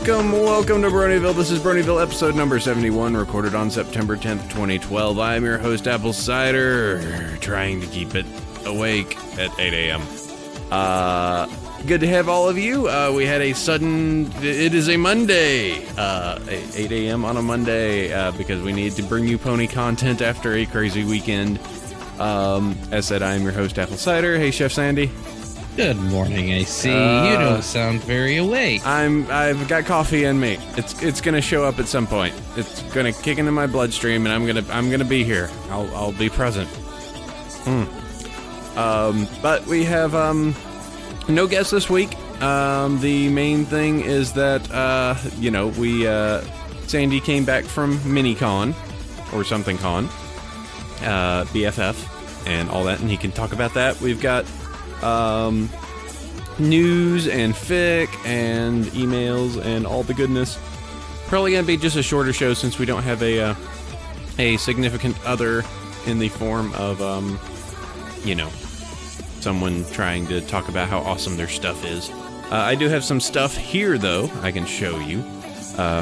Welcome to Bronyville. This is Bronyville episode number 71, recorded on September 10th, 2012. I am your host, Apple Cider, trying to keep it awake at 8 a.m. Good to have all of you. We had it is a Monday, 8 a.m. on a Monday, because we need to bring you pony content after a crazy weekend. As said, I am your host, Apple Cider. Hey, Chef Sandy. Good morning, AC. You don't sound very awake. I've got coffee in me. It's gonna show up at some point. It's gonna kick into my bloodstream, and I'm gonna be here. I'll be present. But we have no guests this week. The main thing is that Sandy came back from MiniCon or something con, BFF, and all that, and he can talk about that. We've got news and fic and emails and all the goodness. Probably gonna be just a shorter show since we don't have a significant other in the form of someone trying to talk about how awesome their stuff is. I do have some stuff here though I can show you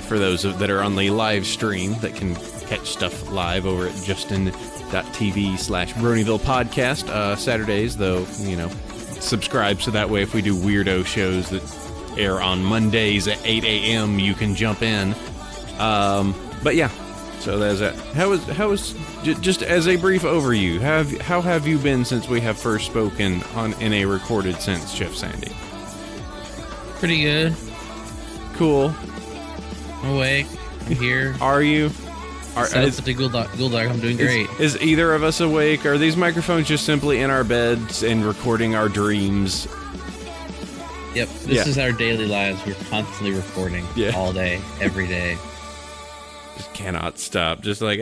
for those that are on the live stream that can catch stuff live over at justin.tv/Bronyville podcast Saturdays, though, subscribe so that way if we do weirdo shows that air on Mondays at 8 a.m. you can jump in. But yeah, so there's that. How was just as a brief overview, how have you been since we have first spoken in a recorded sense, Chef Sandy? Pretty good. Cool. I'm awake. I'm here. Are you? The Gulldog, I'm doing great. Is either of us awake? Are these microphones just simply in our beds and recording our dreams? Yep, this is our daily lives. We're constantly recording all day, every day. Just cannot stop. Just like,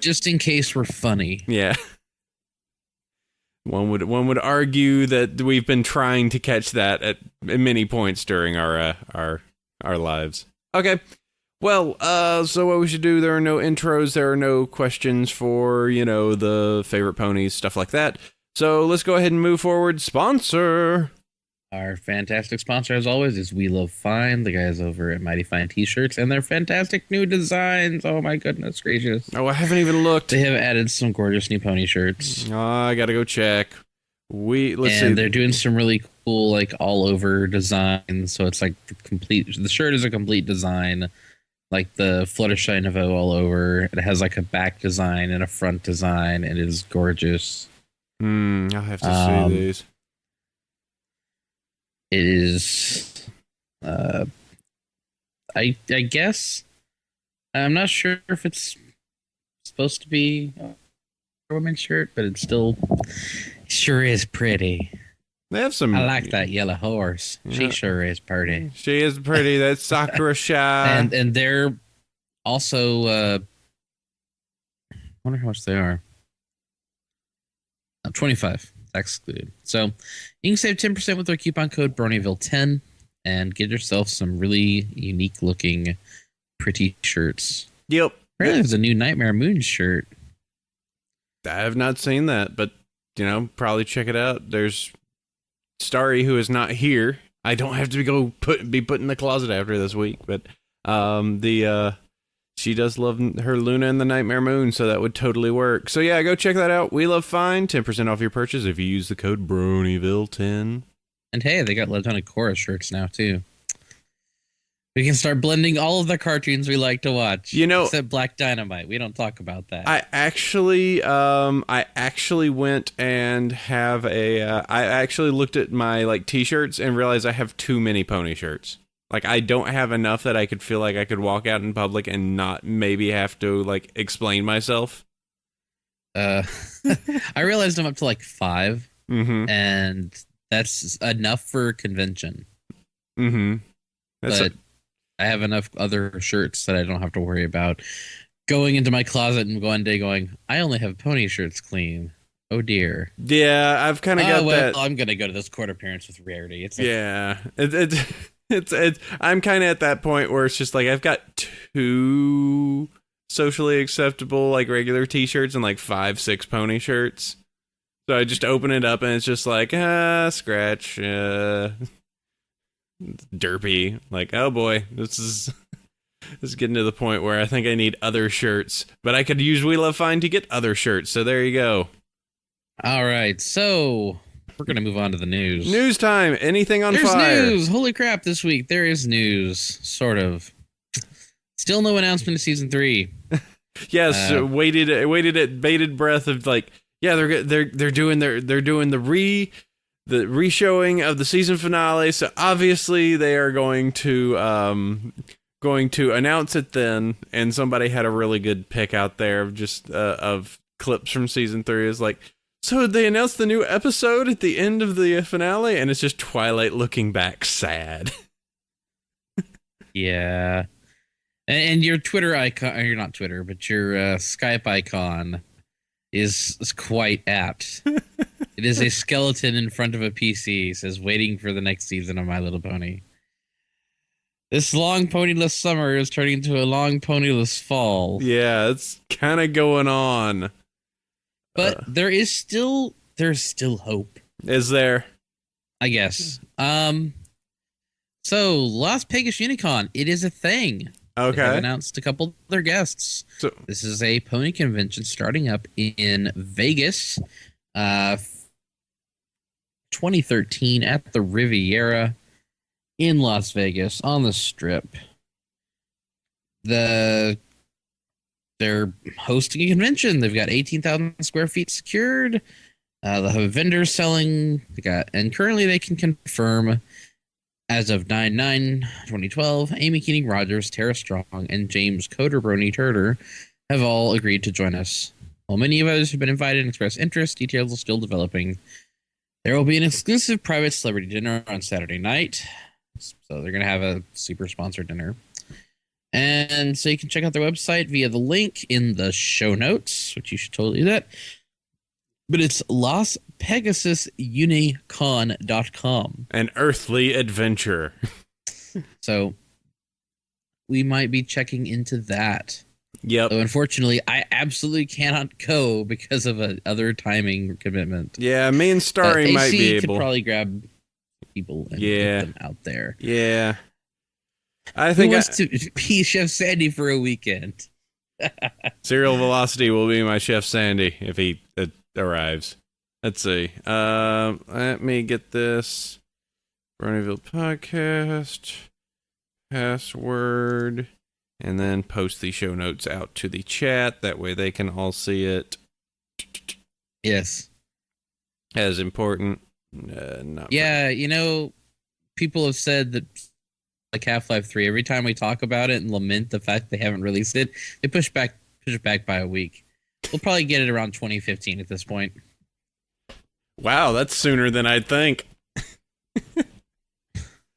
just in case we're funny. Yeah. One would argue that we've been trying to catch that at many points during our lives. Okay. Well, so what we should do, there are no intros, there are no questions for, the favorite ponies, stuff like that. So let's go ahead and move forward. Sponsor! Our fantastic sponsor, as always, is We Love Fine, the guys over at Mighty Fine T-shirts, and their fantastic new designs. Oh my goodness gracious. Oh, I haven't even looked. They have added some gorgeous new pony shirts. Oh, I gotta go check. Let's see. And they're doing some really cool, all over designs, so it's the shirt is a complete design. Like the Fluttershy Nouveau all over. It has a back design and a front design. And it is gorgeous. I'll have to see these. It is, I guess, I'm not sure if it's supposed to be a woman's shirt, but it sure is pretty. They have some. I like that yellow horse. Yeah. She sure is pretty. She is pretty. That's Sakura Shy. And they're also. I wonder how much they are. 25 excluded. So you can save 10% with our coupon code Bronyville10 and get yourself some really unique looking, pretty shirts. Yep. Apparently, there's a new Nightmare Moon shirt. I have not seen that, but probably check it out. There's Starry, who is not here. I don't have to be put in the closet after this week, but she does love her Luna and the Nightmare Moon, so that would totally work. So yeah, go check that out. We Love Fine, 10% off your purchase if you use the code Bronyville10. And hey, they got Lieutenant Korra shirts now too. We can start blending all of the cartoons we like to watch. Except Black Dynamite. We don't talk about that. I actually went and I actually looked at my t-shirts and realized I have too many pony shirts. I don't have enough that I could feel like I could walk out in public and not maybe have to explain myself. I realized I'm up to 5, and that's enough for a convention. But I have enough other shirts that I don't have to worry about going into my closet and one day going, I only have pony shirts clean. Oh dear. Yeah, I've kind of got that. I'm gonna go to this court appearance with Rarity. I'm kind of at that point where it's just I've got 2 socially acceptable regular t-shirts and 5-6 pony shirts. So I just open it up and it's just scratch. derpy. Like, oh boy, this is getting to the point where I think I need other shirts, but I could use We Love Fine to get other shirts. So there you go. All right, so we're gonna move on to the news. News time. Anything on There's fire? news. Holy crap! This week there is news. Sort of. Still no announcement of season 3. Yes, waited at bated breath of like, yeah, they're doing the re-showing of the season finale. So obviously they are going to announce it then. And somebody had a really good pick out there of just of clips from season 3. Is like, so they announced the new episode at the end of the finale, and it's just Twilight looking back sad. Yeah. And your Twitter icon, or you're not Twitter, but your Skype icon is quite apt. It is a skeleton in front of a PC, says waiting for the next season of My Little Pony. This long ponyless summer is turning into a long ponyless fall. Yeah, it's kind of going on. But there's still hope. Is there? I guess. So Las Vegas Unicon, it is a thing. Okay. They have announced a couple of their guests. So this is a pony convention starting up in Vegas, 2013 at the Riviera in Las Vegas on the Strip. They're hosting a convention. They've got 18,000 square feet secured. They'll have vendors selling. And currently they can confirm, as of 9/9/2012, Amy Keating Rogers, Tara Strong, and James Coder Brony Turner have all agreed to join us. While many of others have been invited and expressed interest, details are still developing. There will be an exclusive private celebrity dinner on Saturday night. So they're going to have a super sponsored dinner. And so you can check out their website via the link in the show notes, which you should totally do that. But it's LasPegasusUnicon.com. An earthly adventure. So we might be checking into that. Yep. So unfortunately, I absolutely cannot go because of a other timing commitment. Yeah, me and Starry might be able. Could probably grab people and get them out there. Yeah. I think Who wants to be Chef Sandy for a weekend? Serial Velocity will be my Chef Sandy if he arrives. Let's see. Let me get this. Bronyville podcast password, and then post the show notes out to the chat. That way they can all see it. Yes. As important. Not yeah, people have said that like Half-Life 3, every time we talk about it and lament the fact they haven't released it, they push it back by a week. We'll probably get it around 2015 at this point. Wow, that's sooner than I'd think.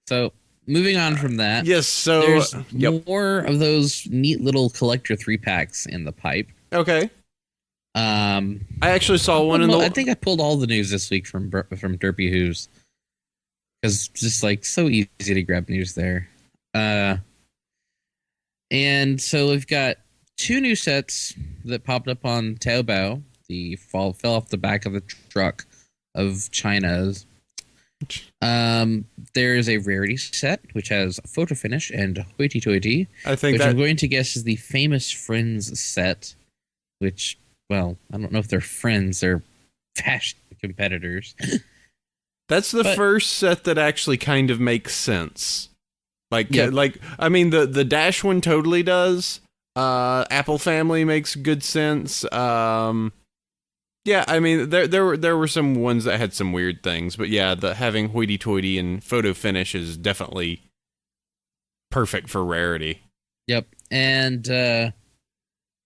So, moving on from that. Yes, so there's more of those neat little collector 3-packs in the pipe. Okay. I actually saw one I think I pulled all the news this week from Derpy Who's. Because it's just like so easy to grab news there. And so we've got 2 new sets that popped up on Taobao. The fell off the back of the truck of China's. There is a rarity set which has photo finish and hoity-toity. Which I'm going to guess is the Famous Friends set. Which, well, I don't know if they're friends. They're fashion competitors. That's the first set that actually kind of makes sense. I mean, the Dash one totally does. Apple Family makes good sense. Yeah, I mean, there were some ones that had some weird things, but yeah, having hoity-toity and photo finish is definitely perfect for rarity. Yep, and for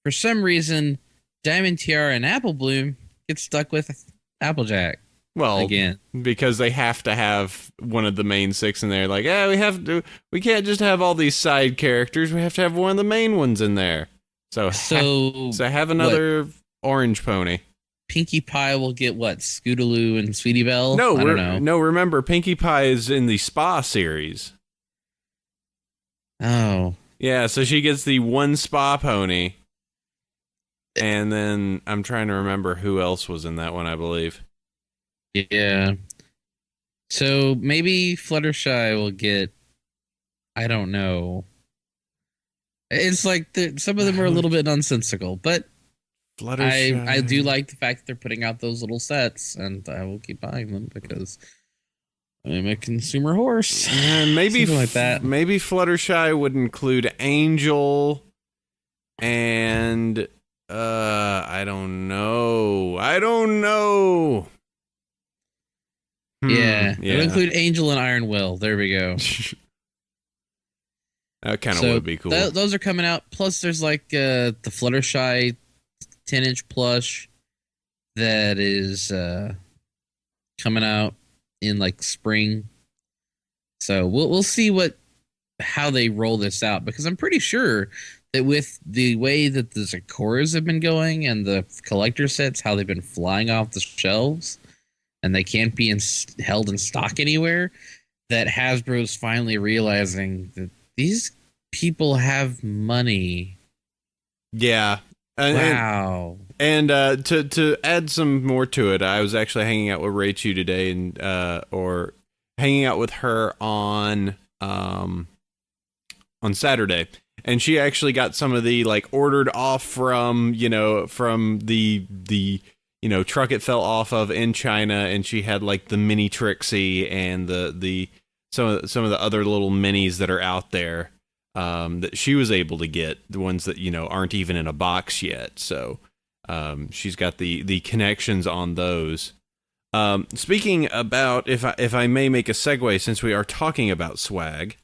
some reason, Diamond Tiara and Apple Bloom get stuck with Applejack. Well, again, because they have to have one of the main 6 in there. Like, we can't just have all these side characters. We have to have one of the main ones in there. So have another orange pony. Pinkie Pie will get what? Scootaloo and Sweetie Belle? No, I don't know. No, remember, Pinkie Pie is in the Spa series. Oh. Yeah, so she gets the one Spa pony. And then I'm trying to remember who else was in that one, I believe. Yeah. So maybe Fluttershy will get. I don't know. It's like some of them are a little bit nonsensical, but I do Fluttershy. like the fact that they're putting out those little sets, and I will keep buying them because I'm a consumer horse. And maybe Something like that. maybe Fluttershy would include Angel and I don't know. I don't know. Yeah, it'll Yeah. include Angel and Iron Will. There we go. That kind of So would be cool. those are coming out. Plus, there's like the Fluttershy 10-inch plush that is coming out in like spring. So we'll see how they roll this out, because I'm pretty sure that with the way that the Zakoras have been going and the collector sets, how they've been flying off the shelves and they can't be held in stock anywhere, that Hasbro's finally realizing that these people have money. Yeah. Wow. And to add some more to it, I was actually hanging out with Rachel today, and or hanging out with her on Saturday, and she actually got some of the like ordered off from from the truck it fell off of in China, and she had like the mini Trixie and the some of the other little minis that are out there that she was able to get, the ones that aren't even in a box yet. So she's got the connections on those. Speaking about, if I may make a segue, since we are talking about swag,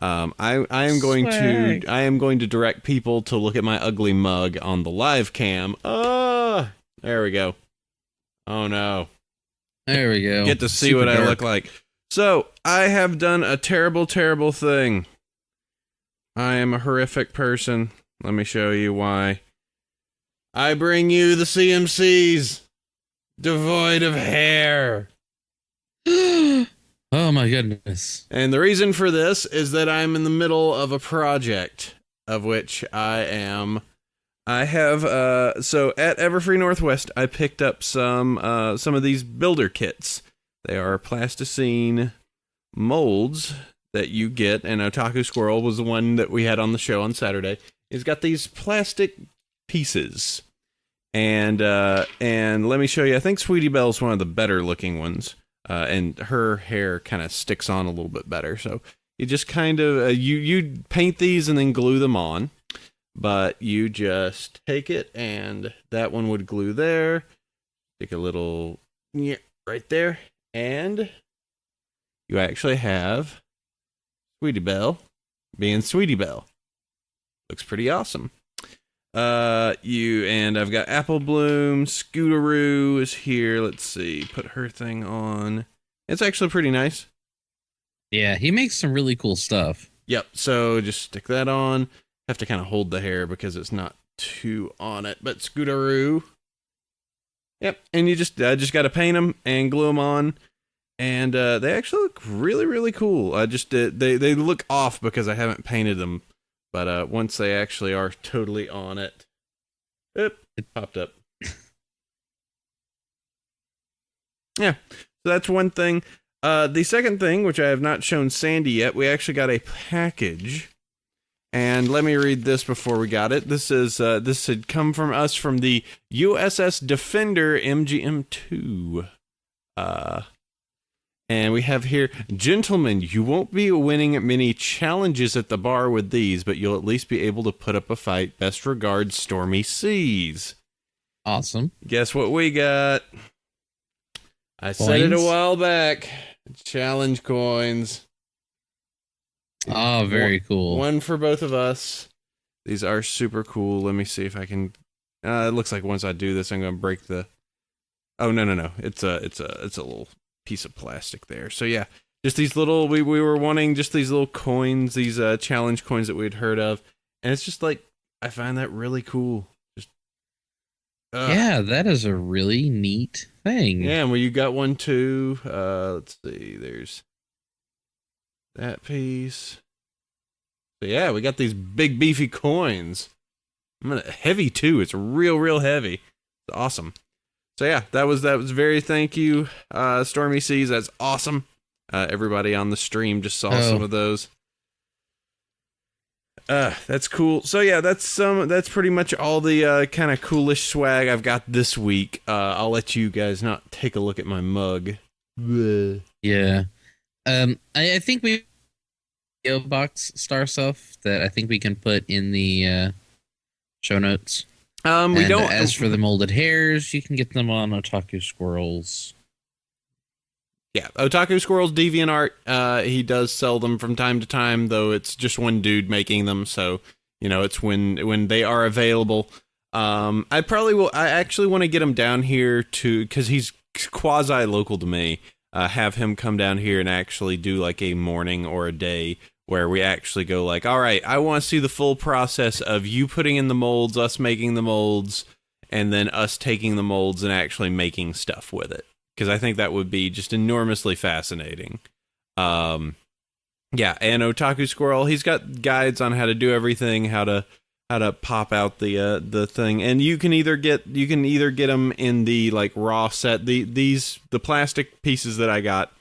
I am going to direct people to look at my ugly mug on the live cam. There we go. Oh no. There we go. Get to see Super what dark. I look like. So I have done a terrible, terrible thing. I am a horrific person. Let me show you why. I bring you the CMCs, devoid of hair. Oh my goodness. And the reason for this is that I'm in the middle of a project of which I have so at Everfree Northwest I picked up some of these builder kits. They are plasticine molds that you get, and Otaku Squirrel was the one that we had on the show on Saturday. He's got these plastic pieces. And let me show you. I think Sweetie Belle's one of the better looking ones. And her hair kind of sticks on a little bit better. So you just kind of you paint these and then glue them on. But you just take it, and that one would glue there. Take a little right there, and you actually have Sweetie Belle being Sweetie Belle. Looks pretty awesome. I've got Apple Bloom, Scooteroo is here. Let's see, put her thing on. It's actually pretty nice. Yeah, he makes some really cool stuff. Yep. So just stick that on. Have to kind of hold the hair because it's not too on it. But Scooteroo. Yep. And you just got to paint them and glue them on. And they actually look really, really cool. They look off because I haven't painted them. But once they actually are totally on it, it popped up. Yeah, so that's one thing. The second thing, which I have not shown Sandy yet, we actually got a package. And let me read this before we got it. This had come from us from the USS Defender MGM2. And we have here, gentlemen, you won't be winning many challenges at the bar with these, but you'll at least be able to put up a fight. Best regards, Stormy Seas. Awesome. Guess what we got? I said it a while back. Challenge coins. Oh, very cool. One for both of us. These are super cool. Let me see if I can. It looks like once I do this, I'm going to break the. Oh no! It's a little piece of plastic there. So yeah, just these little. We were wanting just these little coins, these challenge coins that we'd heard of, and it's just like I find that really cool. Just. Yeah, that is a really neat thing. Yeah, well, you got one too. Let's see. There's that piece. So yeah, we got these big beefy coins. Heavy too. It's real heavy. It's awesome. So yeah, that was very thank you, Stormy Seas. That's awesome. Everybody on the stream just saw some of those. That's cool. So yeah, that's pretty much all the kind of coolish swag I've got this week. I'll let you guys not take a look at my mug. Bleh. Yeah. I think we PO box star stuff that I think we can put in the show notes. We and don't. As for the molded hairs, you can get them on Otaku Squirrels. Yeah, Otaku Squirrels DeviantArt. He does sell them from time to time, though it's just one dude making them, so it's when they are available. I actually want to get him down here because he's quasi local to me. Have him come down here and actually do like a morning or a day where we actually go like, all right, I want to see the full process of you putting in the molds, us making the molds, and then us taking the molds and actually making stuff with it. Because I think that would be just enormously fascinating. Yeah, and Otaku Squirrel, he's got guides on how to do everything, how to pop out the thing, and you can either get them in the like raw set. The plastic pieces that I got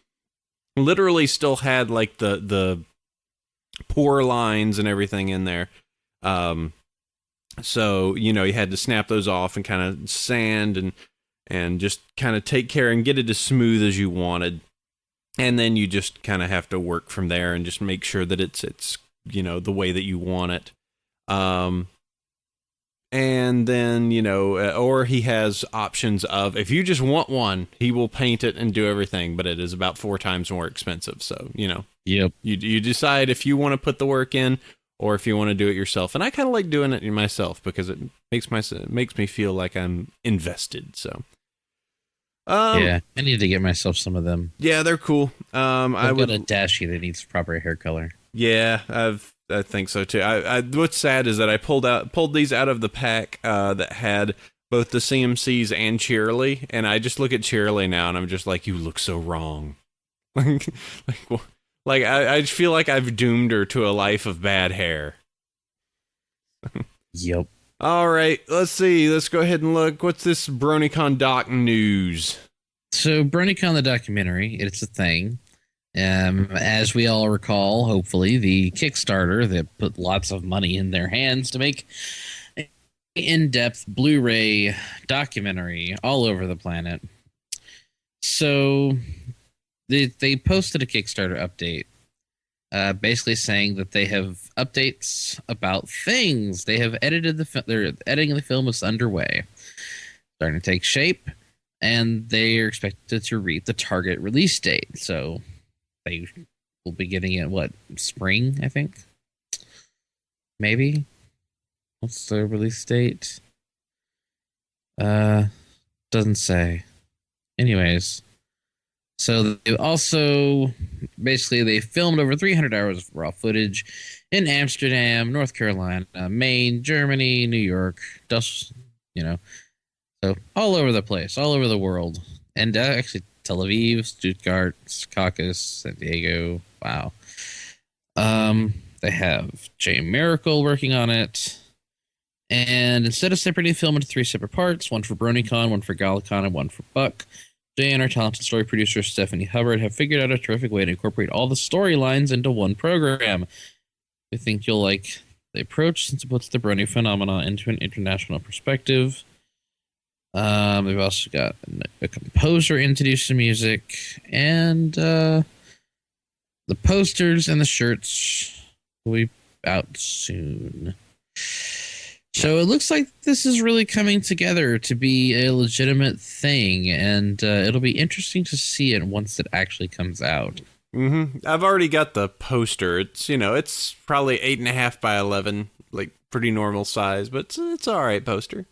literally still had like the pour lines and everything in there. So you had to snap those off and kind of sand and just kind of take care and get it as smooth as you wanted. And then you just kind of have to work from there and just make sure that it's the way that you want it. And then, or he has options of, if you just want one, he will paint it and do everything, but it is about 4 times more expensive. So, Yep. You decide if you want to put the work in or if you want to do it yourself. And I kind of like doing it myself because it makes me feel like I'm invested. So, yeah, I need to get myself some of them. Yeah, they're cool. I've got a Dashi that needs proper hair color. Yeah, I think so too. What's sad is that I pulled these out of the pack that had both the CMCs and Cheerily, and I just look at Cheerily now and I'm just like, you look so wrong. I feel like I've doomed her to a life of bad hair. Yep. All right, let's see. Let's go ahead and look. What's this BronyCon doc news? So BronyCon the documentary, it's a thing. As we all recall, hopefully, the Kickstarter that put lots of money in their hands to make an in-depth Blu-ray documentary all over the planet. So they posted a Kickstarter update, basically saying that they have updates about things. They have edited their editing of the film is underway, starting to take shape, and they are expected to reach the target release date. So they will be getting it, spring, I think? Maybe? What's the release date? Doesn't say. Anyways, so they also, basically, they filmed over 300 hours of raw footage in Amsterdam, North Carolina, Maine, Germany, New York, so all over the place, all over the world. And actually, Tel Aviv, Stuttgart, Secaucus, San Diego. Wow. They have Jay Miracle working on it. And instead of separating the film into 3 separate parts, one for BronyCon, one for Galacon, and one for Buck, Jay and our talented story producer Stephanie Hubbard have figured out a terrific way to incorporate all the storylines into one program. I think you'll like the approach since it puts the Brony phenomena into an international perspective. They've also got a composer introduced to music, and the posters and the shirts will be out soon. So it looks like this is really coming together to be a legitimate thing, and it'll be interesting to see it once it actually comes out. Mm-hmm. I've already got the poster. It's probably 8.5 by 11, like pretty normal size, but it's all right poster.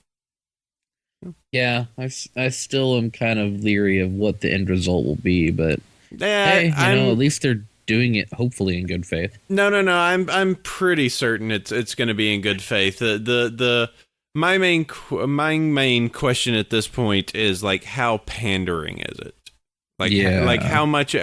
Yeah, I still am kind of leery of what the end result will be, but hey, at least they're doing it hopefully in good faith. No. I'm pretty certain it's going to be in good faith. My main question at this point is like, how pandering is it? Like how much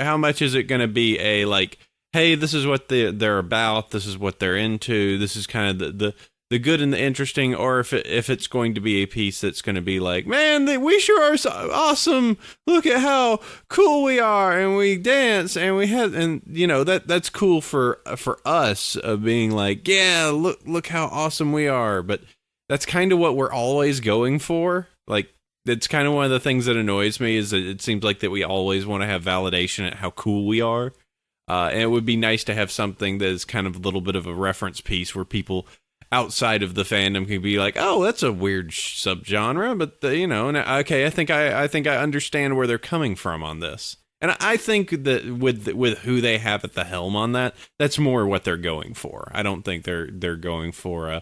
is it going to be a like, hey, this is what they're about, this is what they're into, this is kind of the the good and the interesting, or if it's going to be a piece that's going to be like, man, we sure are so awesome. Look at how cool we are, and we dance, and we have, and you know that's cool for us being like, yeah, look how awesome we are. But that's kind of what we're always going for. Like, that's kind of one of the things that annoys me, is that it seems like that we always want to have validation at how cool we are. And it would be nice to have something that is kind of a little bit of a reference piece where people outside of the fandom can be like, oh, that's a weird subgenre, but you know, and okay, I think I understand where they're coming from on this. And I think that with who they have at the helm on that, that's more what they're going for. I don't think they're going for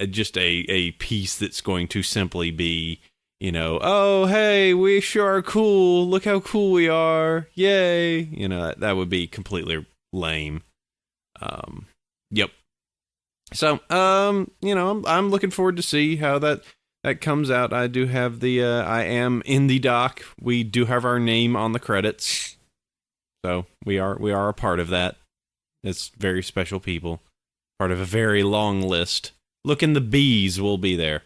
just a piece that's going to simply be, you know, oh, hey, we sure are cool. Look how cool we are. Yay. You know, that would be completely lame. Yep. So, you know, I'm looking forward to see how that comes out. I do have I am in the doc. We do have our name on the credits. So we are a part of that. It's very special people. Part of a very long list. Look in the B's, we'll be there.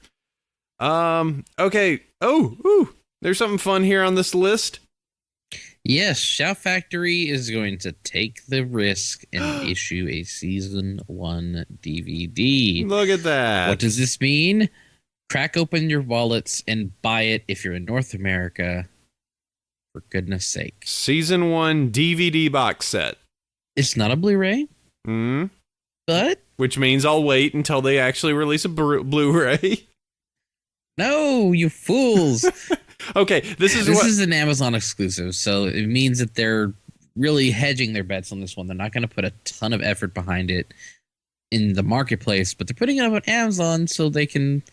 Okay. There's something fun here on this list. Yes, Shout Factory is going to take the risk and issue a season 1 DVD. Look at that. What does this mean? Crack open your wallets and buy it if you're in North America. For goodness sake. Season 1 DVD box set. It's not a Blu-ray. But? Which means I'll wait until they actually release a Blu-ray. No, you fools. Okay, this is an Amazon exclusive, so it means that they're really hedging their bets on this one. They're not going to put a ton of effort behind it in the marketplace, but they're putting it up on Amazon so they can,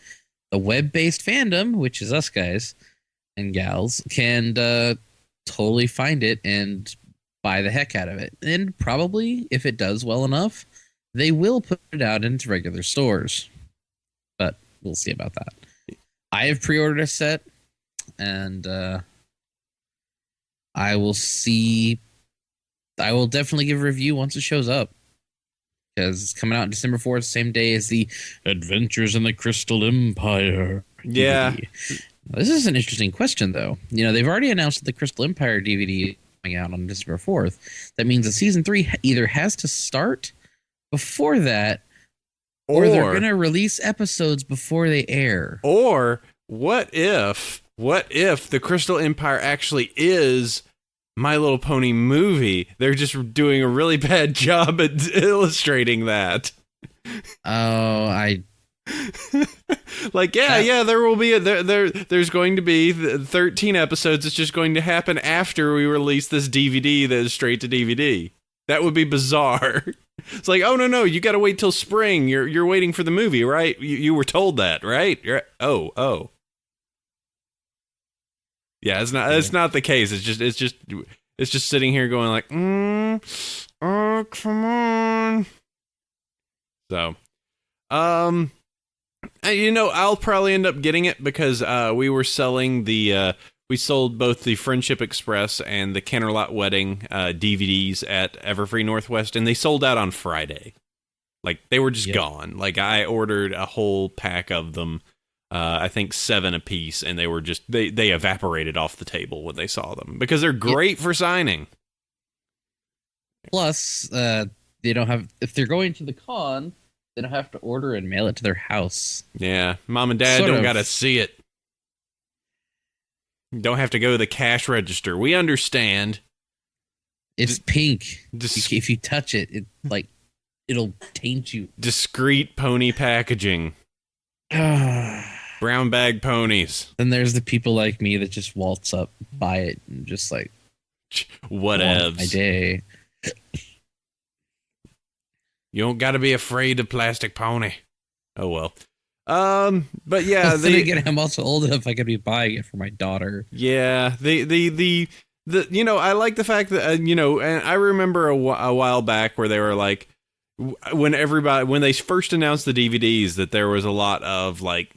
the web-based fandom, which is us guys and gals, can totally find it and buy the heck out of it. And probably, if it does well enough, they will put it out into regular stores. But we'll see about that. I have pre-ordered a set, and I will definitely give a review once it shows up, because it's coming out December 4th, same day as the Adventures in the Crystal Empire DVD. Yeah. This is an interesting question, though. You know, they've already announced that the Crystal Empire DVD is coming out on December 4th. That means that season 3 either has to start before that, or they're going to release episodes before they air. Or what if the Crystal Empire actually is My Little Pony movie? They're just doing a really bad job at illustrating that. Oh, like, there will be there's going to be 13 episodes. It's just going to happen after we release this DVD that is straight to DVD. That would be bizarre. It's like, oh no, you got to wait till spring. You're waiting for the movie, right? You were told that, right? Oh. Yeah, it's not the case. It's just sitting here going like, oh, come on. So, you know, I'll probably end up getting it because we were selling we sold both the Friendship Express and the Canterlot Wedding DVDs at Everfree Northwest, and they sold out on Friday. Like, they were just gone. Like, I ordered a whole pack of them, I think 7 apiece, and they were just, they evaporated off the table when they saw them, because they're great for signing. Plus, they don't have, if they're going to the con, they don't have to order and mail it to their house. Yeah, mom and dad don't got to see it. Don't have to go to the cash register. We understand. It's pink. If you touch it, it'll taint you. Discreet pony packaging. Brown bag ponies. Then there's the people like me that just waltz up, buy it, and just like, whatevs. My day. You don't got to be afraid of plastic pony. Oh well. But yeah, again, I'm also old enough I could be buying it for my daughter. Yeah, the you know, I like the fact that you know, and I remember a while back where they were like, when they first announced the DVDs, that there was a lot of like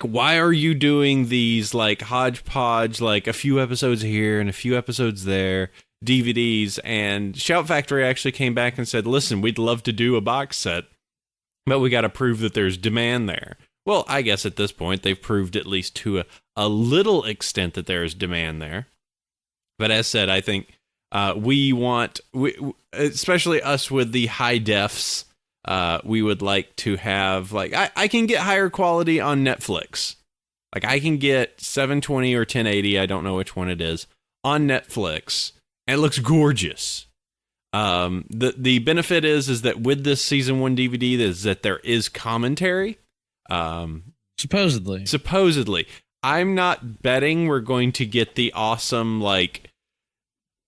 why are you doing these like hodgepodge, like a few episodes here and a few episodes there DVDs? And Shout Factory actually came back and said, listen, we'd love to do a box set. but we got to prove that there's demand there. Well, I guess at this point they've proved at least to a little extent that there is demand there. But as said, I think we especially us with the high defs, we would like to have, like, I can get higher quality on Netflix. Like, I can get 720 or 1080, I don't know which one it is, on Netflix, and it looks gorgeous. The benefit is that with this season 1 DVD is that there is commentary. Supposedly. I'm not betting we're going to get the awesome, like,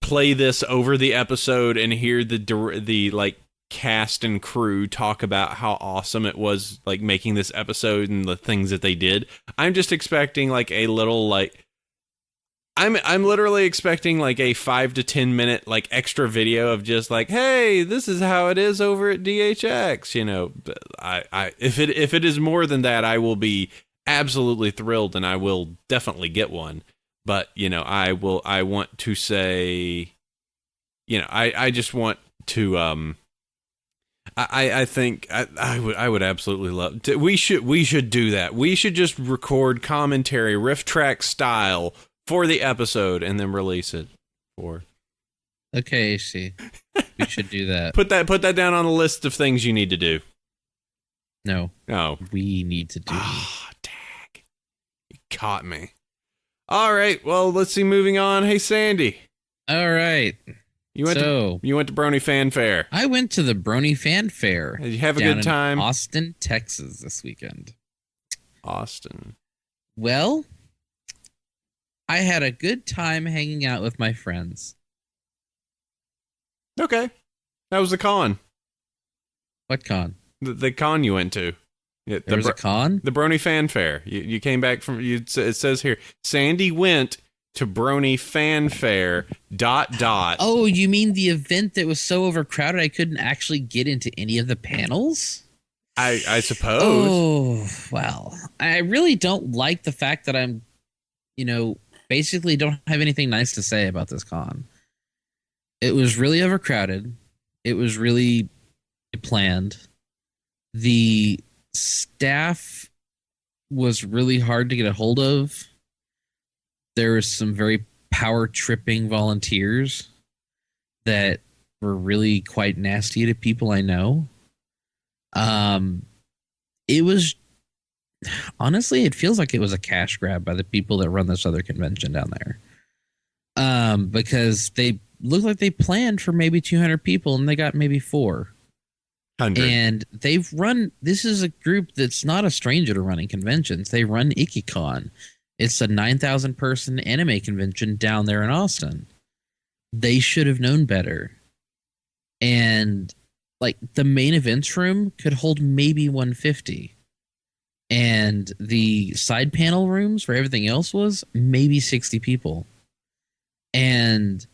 play this over the episode and hear the like cast and crew talk about how awesome it was, like, making this episode and the things that they did. I'm just expecting like a little, like, I'm literally expecting like a 5 to 10 minute like extra video of just like, hey, this is how it is over at DHX. You know, if it is more than that, I will be absolutely thrilled, and I will definitely get one. But, you know, I want to say, you know, I just want to I think I would absolutely love to, we should do that. We should just record commentary riff track style for the episode and then release it for. Okay, see. We should do that. Put that down on the list of things you need to do. No. Oh. We need to do. Ah, dag. You caught me. All right. Well, let's see. Moving on. Hey, Sandy. All right. You went to Brony Fan Fair. I went to the Brony Fan Fair. Did you have a good time? In Austin, Texas this weekend. Austin. Well, I had a good time hanging out with my friends. Okay. That was the con. What con? The con you went to. Yeah, there was a con? The Brony Fan Fair. You came back from, it says here, Sandy went to Brony Fan Fair, ... Oh, you mean the event that was so overcrowded I couldn't actually get into any of the panels? I suppose. Oh, well, I really don't like the fact that I'm, basically don't have anything nice to say about this con. It was really overcrowded. It was really planned. The staff was really hard to get a hold of. There was some very power tripping volunteers that were really quite nasty to people I know. It was, honestly, it feels like it was a cash grab by the people that run this other convention down there. Because they looked like they planned for maybe 200 people and they got maybe 400. And this is a group that's not a stranger to running conventions. They run IkiCon. It's a 9,000 person anime convention down there in Austin. They should have known better. And like the main events room could hold maybe 150. And the side panel rooms where everything else was maybe 60 people. And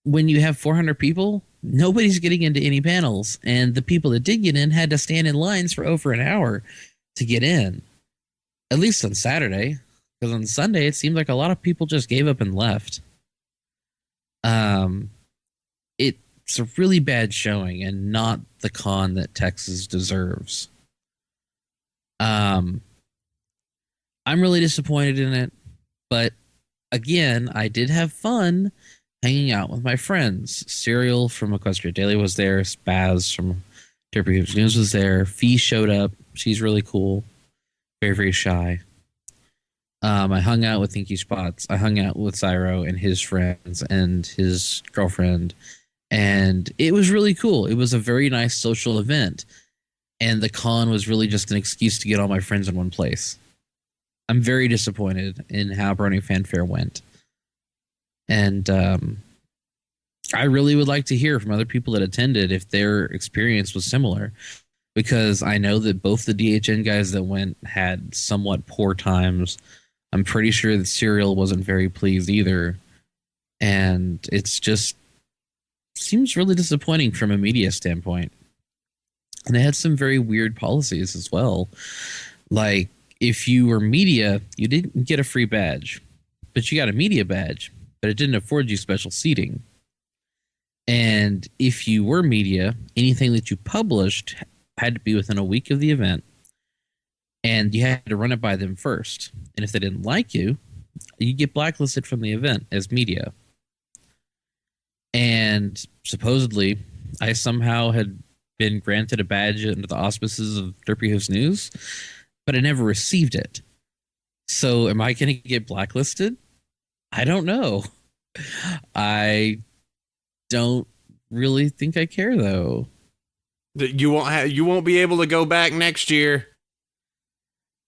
when you have 400 people, nobody's getting into any panels. And the people that did get in had to stand in lines for over an hour to get in. At least on Saturday. Because on Sunday, it seemed like a lot of people just gave up and left. It's a really bad showing and not the con that Texas deserves. I'm really disappointed in it. But again, I did have fun hanging out with my friends. Serial from Equestria Daily was there. Spaz from Derby News was there. Fee showed up. She's really cool. Very, very shy. I hung out with Inky Spots. I hung out with Cyro and his friends and his girlfriend. And it was really cool. It was a very nice social event. And the con was really just an excuse to get all my friends in one place. I'm very disappointed in how Brony Fan Fair went. And I really would like to hear from other people that attended if their experience was similar. Because I know that both the DHN guys that went had somewhat poor times. I'm pretty sure that Serial wasn't very pleased either. And it's just seems really disappointing from a media standpoint. And they had some very weird policies as well. Like, if you were media, you didn't get a free badge. But you got a media badge. But it didn't afford you special seating. And if you were media, anything that you published had to be within a week of the event, and you had to run it by them first. And if they didn't like you, you get blacklisted from the event as media. And supposedly, I somehow had been granted a badge under the auspices of Derpy Host News, but I never received it. So am I going to get blacklisted? I don't know. I don't really think I care, though. You won't be able to go back next year.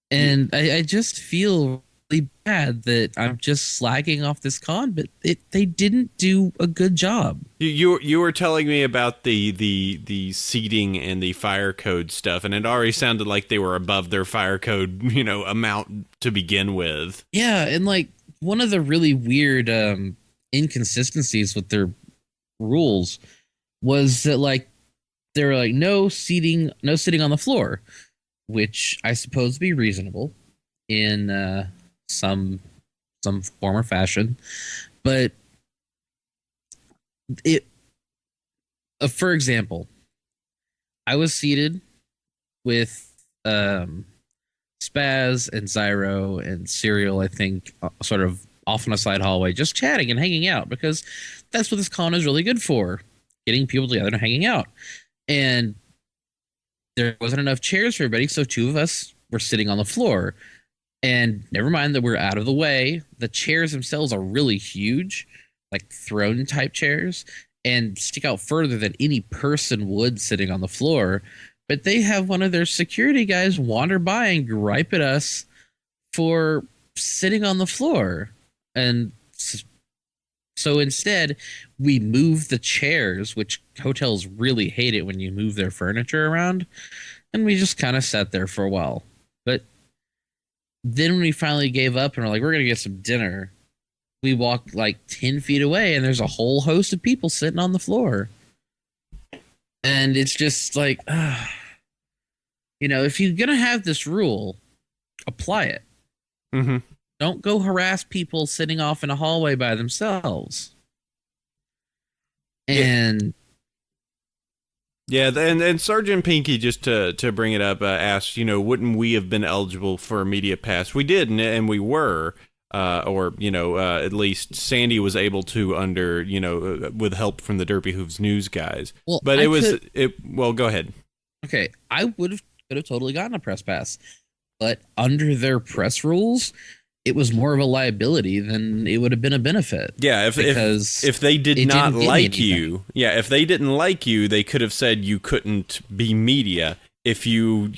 And I just feel really bad that I'm just slagging off this con, but they didn't do a good job. You were telling me about the seating and the fire code stuff, and it already sounded like they were above their fire code, amount to begin with. Yeah, and like one of the really weird inconsistencies with their rules was that like they were like no sitting on the floor, which I suppose to be reasonable in some form or fashion, but it for example, I was seated with Spaz and Zyro and Serial, I think, sort of off in a side hallway, just chatting and hanging out, because that's what this con is really good for, getting people together and hanging out. And there wasn't enough chairs for everybody, so two of us were sitting on the floor. And never mind that we're out of the way, the chairs themselves are really huge, like throne type chairs, and stick out further than any person would sitting on the floor. But they have one of their security guys wander by and gripe at us for sitting on the floor. And so instead, we move the chairs, which hotels really hate it when you move their furniture around. And we just kind of sat there for a while. But then when we finally gave up and we're like, we're going to get some dinner, we walked like 10 feet away and there's a whole host of people sitting on the floor. And it's just like, if you're going to have this rule, apply it. Mm-hmm. Don't go harass people sitting off in a hallway by themselves. And and Sergeant Pinky, just to bring it up, asked, wouldn't we have been eligible for a media pass? We did, and we were, at least Sandy was able to under, with help from the Derpy Hooves News guys. Well, but well, go ahead. Okay, I could have totally gotten a press pass, but under their press rules, it was more of a liability than it would have been a benefit. Yeah, if they did not like you, if they didn't like you, they could have said you couldn't be media if you,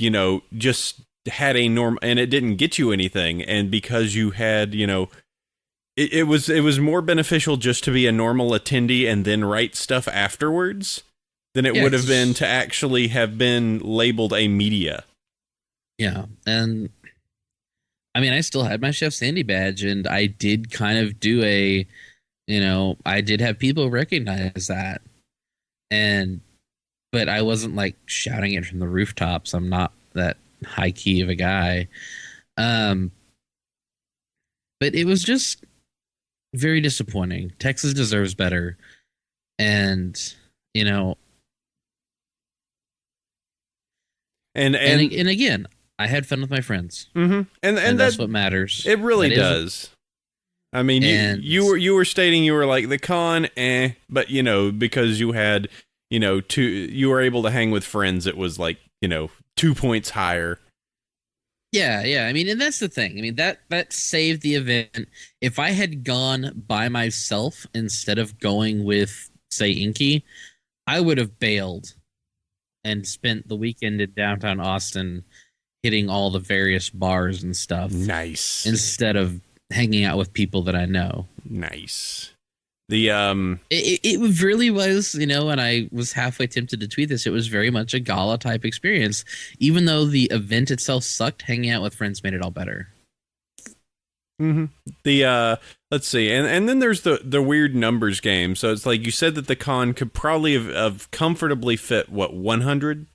just had a norm and it didn't get you anything, and because you had, it was more beneficial just to be a normal attendee and then write stuff afterwards than it would have been to actually have been labeled a media. Yeah, and I mean, I still had my Chef Sandy badge, and I did kind of do I did have people recognize that. But I wasn't like shouting it from the rooftops. I'm not that high key of a guy. But it was just very disappointing. Texas deserves better. And, and again, I had fun with my friends. Mm-hmm. And that's what matters. It really does. I mean, you were stating you were like the con, but because you had, you were able to hang with friends, it was like, 2 points higher. Yeah. I mean, and that's the thing. I mean, that saved the event. If I had gone by myself instead of going with, say, Inky, I would have bailed and spent the weekend in downtown Austin hitting all the various bars and stuff. Nice. Instead of hanging out with people that I know. Nice. The it really was, and I was halfway tempted to tweet this, it was very much a gala type experience. Even though the event itself sucked, hanging out with friends made it all better. Mm-hmm. The let's see, and then there's the weird numbers game. So it's like you said that the con could probably have comfortably fit 100.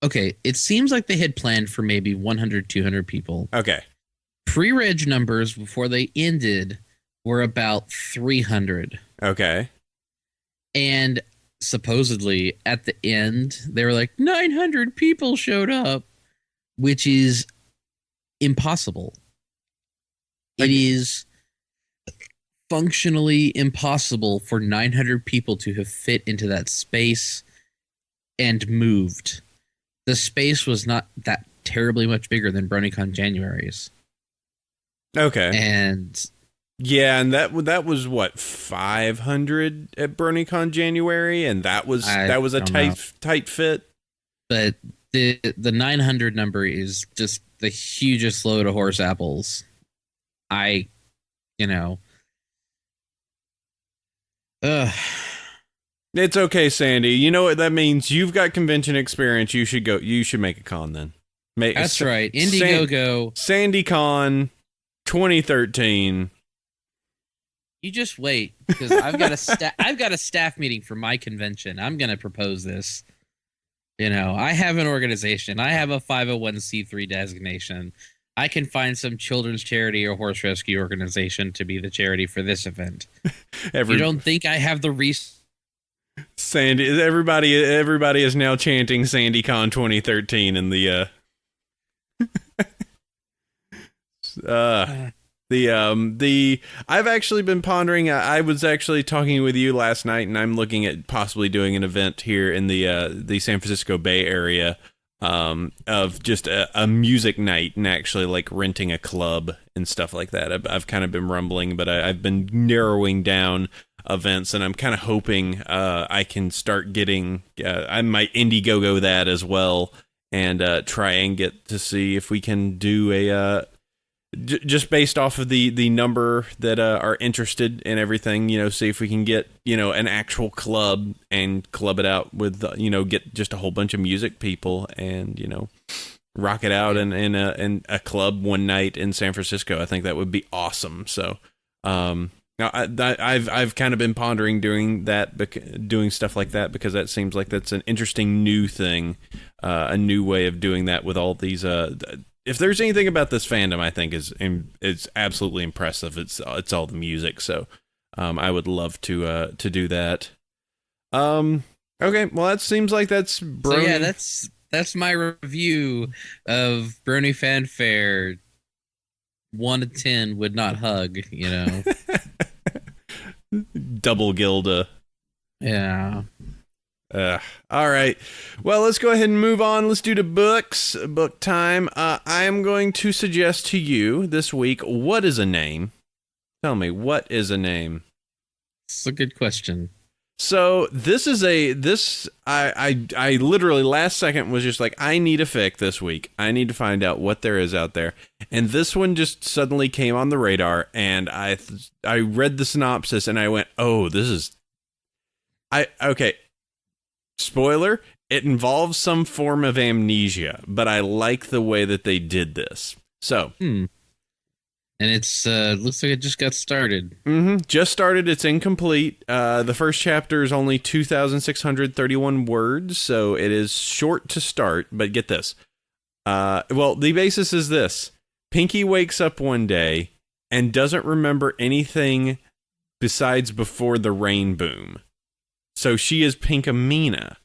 Okay, it seems like they had planned for maybe 100, 200 people. Okay. Pre-reg numbers before they ended were about 300. Okay. And supposedly at the end they were like 900 people showed up, which is impossible. It Like, is functionally impossible for 900 people to have fit into that space and moved. The space was not that terribly much bigger than BronyCon January's. okay. And Yeah, and that was what, 500 at BronyCon January, and that was I a don't know. tight fit. But the 900 number is just the hugest load of horse apples. I, you know, ugh. It's okay, Sandy. You know what that means? You've got convention experience. You should go. You should make a con then. That's right. Indiegogo. SandyCon 2013. You just wait because I've got a staff meeting for my convention. I'm going to propose this. I have an organization. I have a 501c3 designation. I can find some children's charity or horse rescue organization to be the charity for this event. You don't think I have the resources? Everybody is now chanting SandyCon 2013 in the I've actually been pondering. I was actually talking with you last night, and I'm looking at possibly doing an event here in the San Francisco Bay Area, of just a music night and actually like renting a club and stuff like that. I've kind of been rumbling, but I've been narrowing down events, and I'm kind of hoping I can start getting. I might Indiegogo that as well, and try and get to see if we can do a. Just based off of the number that are interested in everything, see if we can get, an actual club and club it out with, get just a whole bunch of music people and, rock it out in a club one night in San Francisco. I think that would be awesome. So, now I've kind of been pondering doing stuff like that because that seems like that's an interesting new thing, a new way of doing that with all these, if there's anything about this fandom, I think it's absolutely impressive. It's all the music. So, I would love to do that. Okay. Well, that seems like that's Brony. So yeah, that's my review of Brony Fanfare. 1 to 10 would not hug. Double Gilda. Yeah. All right. Well, let's go ahead and move on. Let's do the book time. I am going to suggest to you this week, what is a name? Tell me, what is a name? It's a good question. So I literally last second was just like, I need a fic this week. I need to find out what there is out there. And this one just suddenly came on the radar, and I read the synopsis and I went, oh, this is, okay. Spoiler, it involves some form of amnesia, but I like the way that they did this. So, and it's looks like it just got started. Just started. It's incomplete. The first chapter is only 2,631 words, so it is short to start. But get this. Well, the basis is this: Pinky wakes up one day and doesn't remember anything besides before the rain boom. So she is Pinkamena.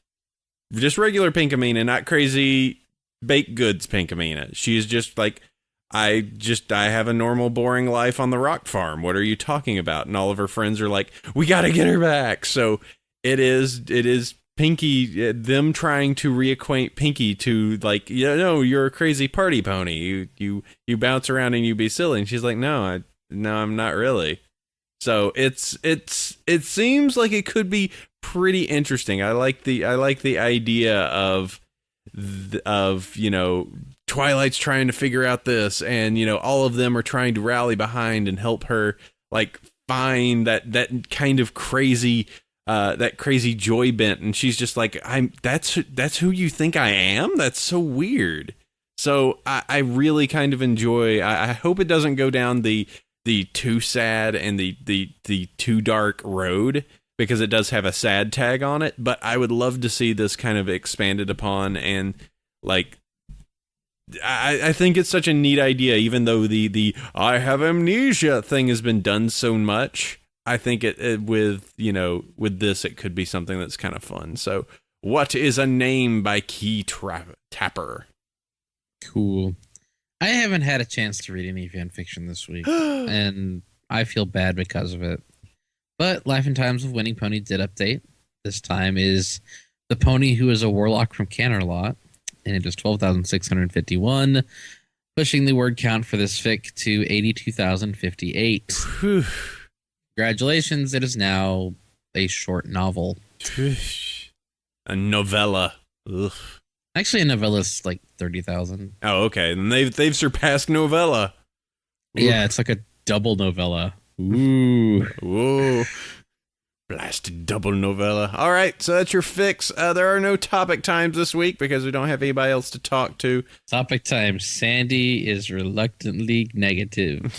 Just regular Pinkamena, not crazy baked goods Pinkamena. She is just like, I have a normal boring life on the rock farm. What are you talking about? And all of her friends are like, we got to get her back. So it is Pinky, them trying to reacquaint Pinky to like, you're a crazy party pony. You bounce around and you be silly. And she's like, no, I'm not really. So it seems like it could be pretty interesting. I like the idea of Twilight's trying to figure out this, and all of them are trying to rally behind and help her like find that kind of crazy joy bent, and she's just like, that's who you think I am? That's so weird. So I really kind of enjoy. I hope it doesn't go down the too sad and the too dark road, because it does have a sad tag on it, but I would love to see this kind of expanded upon, and like I think it's such a neat idea, even though the I have amnesia thing has been done so much. I think with this, it could be something that's kind of fun. So, what is a name by Key Tapper? Cool. I haven't had a chance to read any fan fiction this week, and I feel bad because of it. But Life and Times of Winning Pony did update. This time is the pony who is a warlock from Canterlot, and it is 12,651, pushing the word count for this fic to 82,058. Congratulations, it is now a short novel. A novella. Ugh. Actually, a novella is like 30,000. Oh, okay. And they've surpassed novella. Yeah, it's like a double novella. Ooh. Whoa. Blasted double novella. All right, so that's your fix. There are no topic times this week because we don't have anybody else to talk to. Topic time. Sandy is reluctantly negative.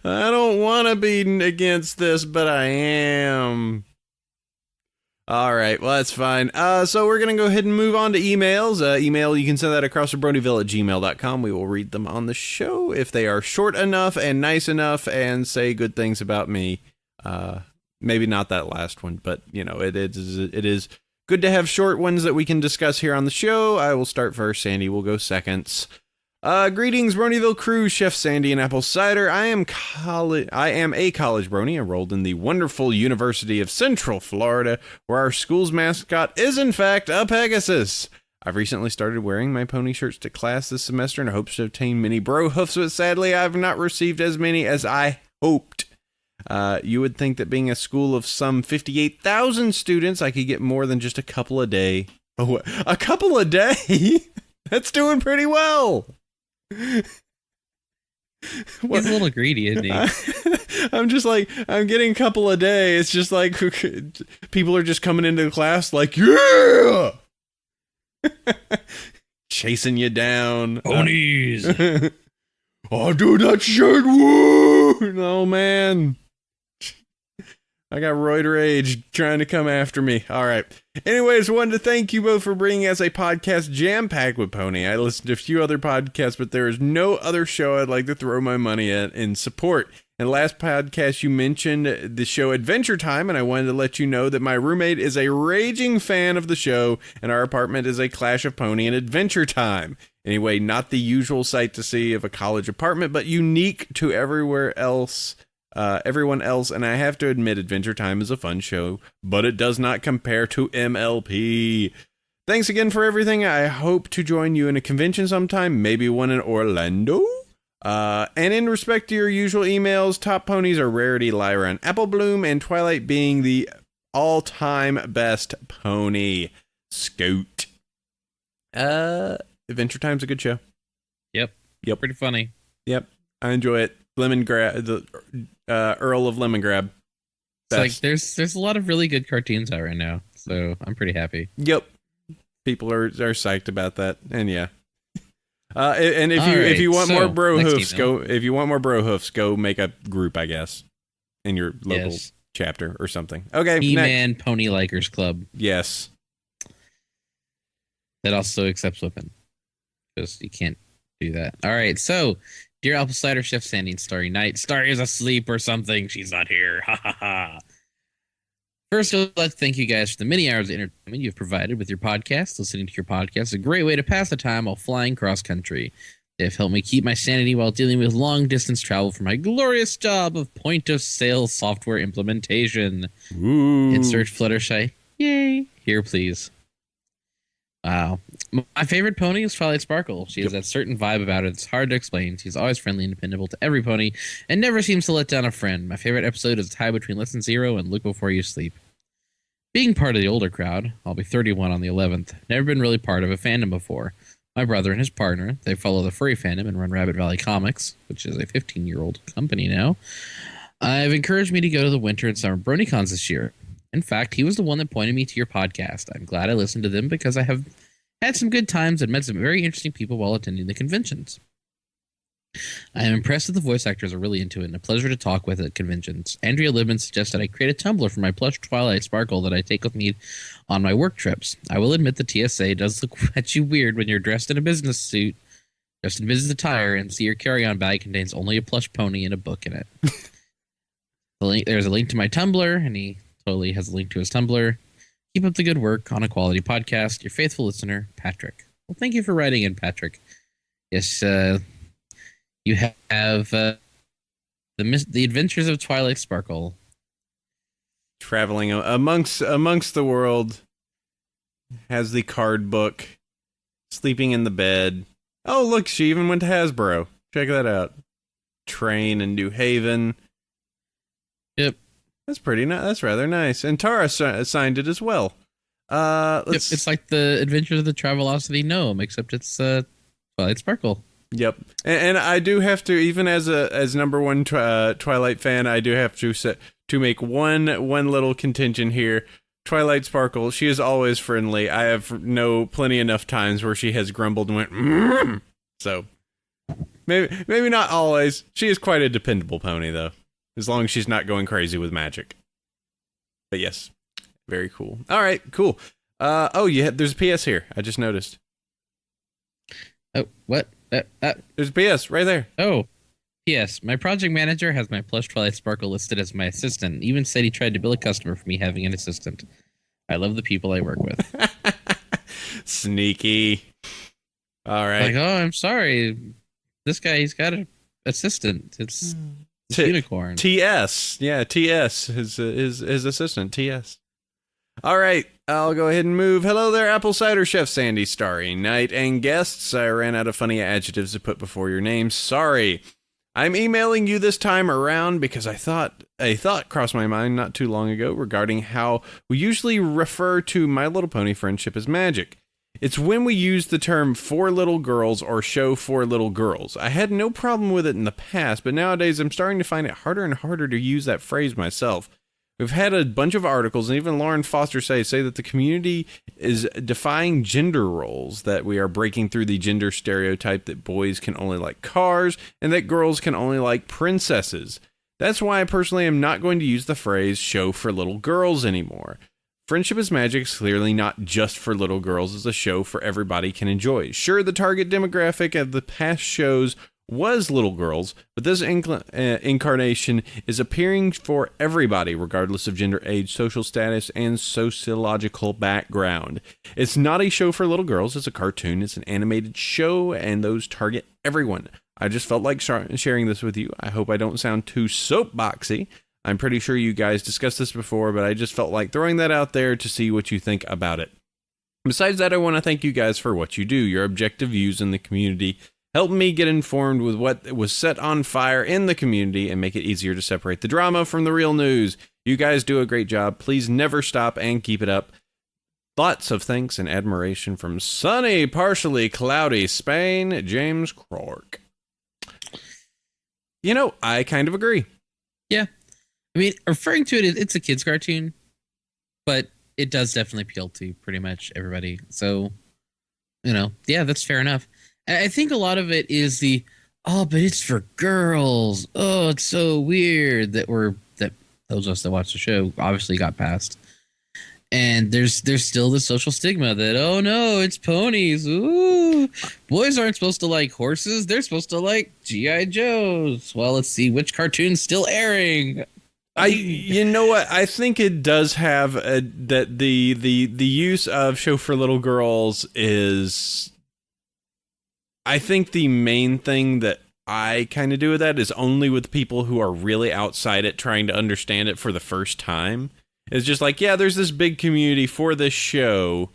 I don't want to be against this, but I am. All right, well, that's fine. So we're going to go ahead and move on to emails. Email, you can send that across to bronyville@gmail.com. We will read them on the show if they are short enough and nice enough and say good things about me. Maybe not that last one, but, it is good to have short ones that we can discuss here on the show. I will start first. Sandy will go seconds. Greetings, Bronyville crew, Chef Sandy and Apple Cider. I am a college Brony enrolled in the wonderful University of Central Florida, where our school's mascot is, in fact, a Pegasus. I've recently started wearing my pony shirts to class this semester in hopes to obtain many bro hoofs, but sadly, I've not received as many as I hoped. You would think that being a school of some 58,000 students, I could get more than just a couple a day. Oh, a couple a day? That's doing pretty well. He's a little greedy, isn't he? I'm just like, I'm getting a couple a day. It's just like people are just coming into the class like, yeah! Chasing you down. Ponies! Oh, dude, that shirt, woo! Oh, man. I got roid rage trying to come after me. All right. Anyways, wanted to thank you both for bringing us a podcast jam-packed with Pony. I listened to a few other podcasts, but there is no other show I'd like to throw my money at in support. In the last podcast, you mentioned the show Adventure Time, and I wanted to let you know that my roommate is a raging fan of the show, and our apartment is a clash of Pony and Adventure Time. Anyway, not the usual sight to see of a college apartment, but unique to everyone else, and I have to admit Adventure Time is a fun show, but it does not compare to MLP. Thanks again for everything. I hope to join you in a convention sometime, maybe one in Orlando. And in respect to your usual emails, top ponies are Rarity, Lyra, and Apple Bloom, and Twilight being the all-time best pony. Scoot. Adventure Time's a good show. Yep. Pretty funny. Yep. I enjoy it. Lemon Grab, the Earl of Lemon Grab. It's like there's a lot of really good cartoons out right now, so I'm pretty happy. Yep. People are psyched about that, and yeah. And if you want more bro hoofs, go make a group, I guess, in your local chapter or something. Okay. He-Man Pony Likers Club. Yes. That also accepts women, because you can't do that. All right, so dear Apple Cider, Chef Sandy, and Starry Night. Starry is asleep or something. She's not here. Ha ha ha. First, I'd like to thank you guys for the many hours of entertainment you've provided with your podcast. Listening to your podcast is a great way to pass the time while flying cross country. They have helped me keep my sanity while dealing with long distance travel for my glorious job of point of sale software implementation. Ooh. Insert Fluttershy. Yay. Here, please. Wow. My favorite pony is Twilight Sparkle. She has that certain vibe about her that's hard to explain. She's always friendly and dependable to every pony and never seems to let down a friend. My favorite episode is a tie between Lesson 0 and Look Before You Sleep. Being part of the older crowd, I'll be 31 on the 11th, never been really part of a fandom before. My brother and his partner, they follow the furry fandom and run Rabbit Valley Comics, which is a 15-year-old company now, have encouraged me to go to the winter and summer BronyCons this year. In fact, he was the one that pointed me to your podcast. I'm glad I listened to them because I have had some good times and met some very interesting people while attending the conventions. I am impressed that the voice actors are really into it and a pleasure to talk with at conventions. Andrea Libman suggested I create a Tumblr for my plush Twilight Sparkle that I take with me on my work trips. I will admit the TSA does look at you weird when you're dressed in a business suit, dressed in business attire, and see your carry-on bag contains only a plush pony and a book in it. There's a link to my Tumblr, and he totally has a link to his Tumblr. Keep up the good work on a quality podcast. Your faithful listener, Patrick. Well, thank you for writing in, Patrick. Yes, you have the Adventures of Twilight Sparkle. Traveling amongst the world, has the card book, sleeping in the bed. Oh, look, she even went to Hasbro. Check that out. Train in New Haven. Yep. That's pretty nice. That's rather nice. And Tara signed it as well. It's like the Adventures of the Travelocity Gnome, except it's Twilight Sparkle. Yep. And I do have to, even as number one Twilight fan, I do have to make one little contention here. Twilight Sparkle, she is always friendly. I have plenty enough times where she has grumbled and went, mm. So maybe not always. She is quite a dependable pony, though, as long as she's not going crazy with magic. But yes, very cool. All right, cool. There's a PS here. I just noticed. Oh, what? There's a PS right there. Oh, P.S. My project manager has my plush Twilight Sparkle listed as my assistant. Even said he tried to bill a customer for me having an assistant. I love the people I work with. Sneaky. All right. Like, oh, I'm sorry. This guy, he's got an assistant. It's unicorn. TS. Yeah, TS. His assistant, TS. All right, I'll go ahead and move. Hello there, Apple Cider Chef Sandy, Starry Night, and guests. I ran out of funny adjectives to put before your name. Sorry. I'm emailing you this time around because a thought crossed my mind not too long ago regarding how we usually refer to My Little Pony friendship as magic. It's when we use the term for little girls or show for little girls. I had no problem with it in the past, but nowadays I'm starting to find it harder and harder to use that phrase myself. We've had a bunch of articles, and even Lauren Foster say that the community is defying gender roles, that we are breaking through the gender stereotype that boys can only like cars and that girls can only like princesses. That's why I personally am not going to use the phrase show for little girls anymore. Friendship is Magic is clearly not just for little girls. It's a show for everybody can enjoy. Sure, the target demographic of the past shows was little girls, but this incarnation is appearing for everybody, regardless of gender, age, social status, and sociological background. It's not a show for little girls. It's a cartoon. It's an animated show, and those target everyone. I just felt like sharing this with you. I hope I don't sound too soapboxy. I'm pretty sure you guys discussed this before, but I just felt like throwing that out there to see what you think about it. Besides that, I want to thank you guys for what you do. Your objective views in the community help me get informed with what was set on fire in the community and make it easier to separate the drama from the real news. You guys do a great job. Please never stop and keep it up. Lots of thanks and admiration from sunny, partially cloudy Spain, James Clark. You know, I kind of agree. Yeah. I mean, referring to it, it's a kid's cartoon, but it does definitely appeal to pretty much everybody. So, yeah, that's fair enough. I think a lot of it is but it's for girls. Oh, it's so weird that those of us that watch the show obviously got past. And there's still the social stigma that, oh no, it's ponies. Ooh, boys aren't supposed to like horses. They're supposed to like G.I. Joes. Well, let's see which cartoon's still airing. You know what? I think it does have that the use of show for little girls is. I think the main thing that I kind of do with that is only with people who are really outside it, trying to understand it for the first time. It's just like, yeah, there's this big community for this show,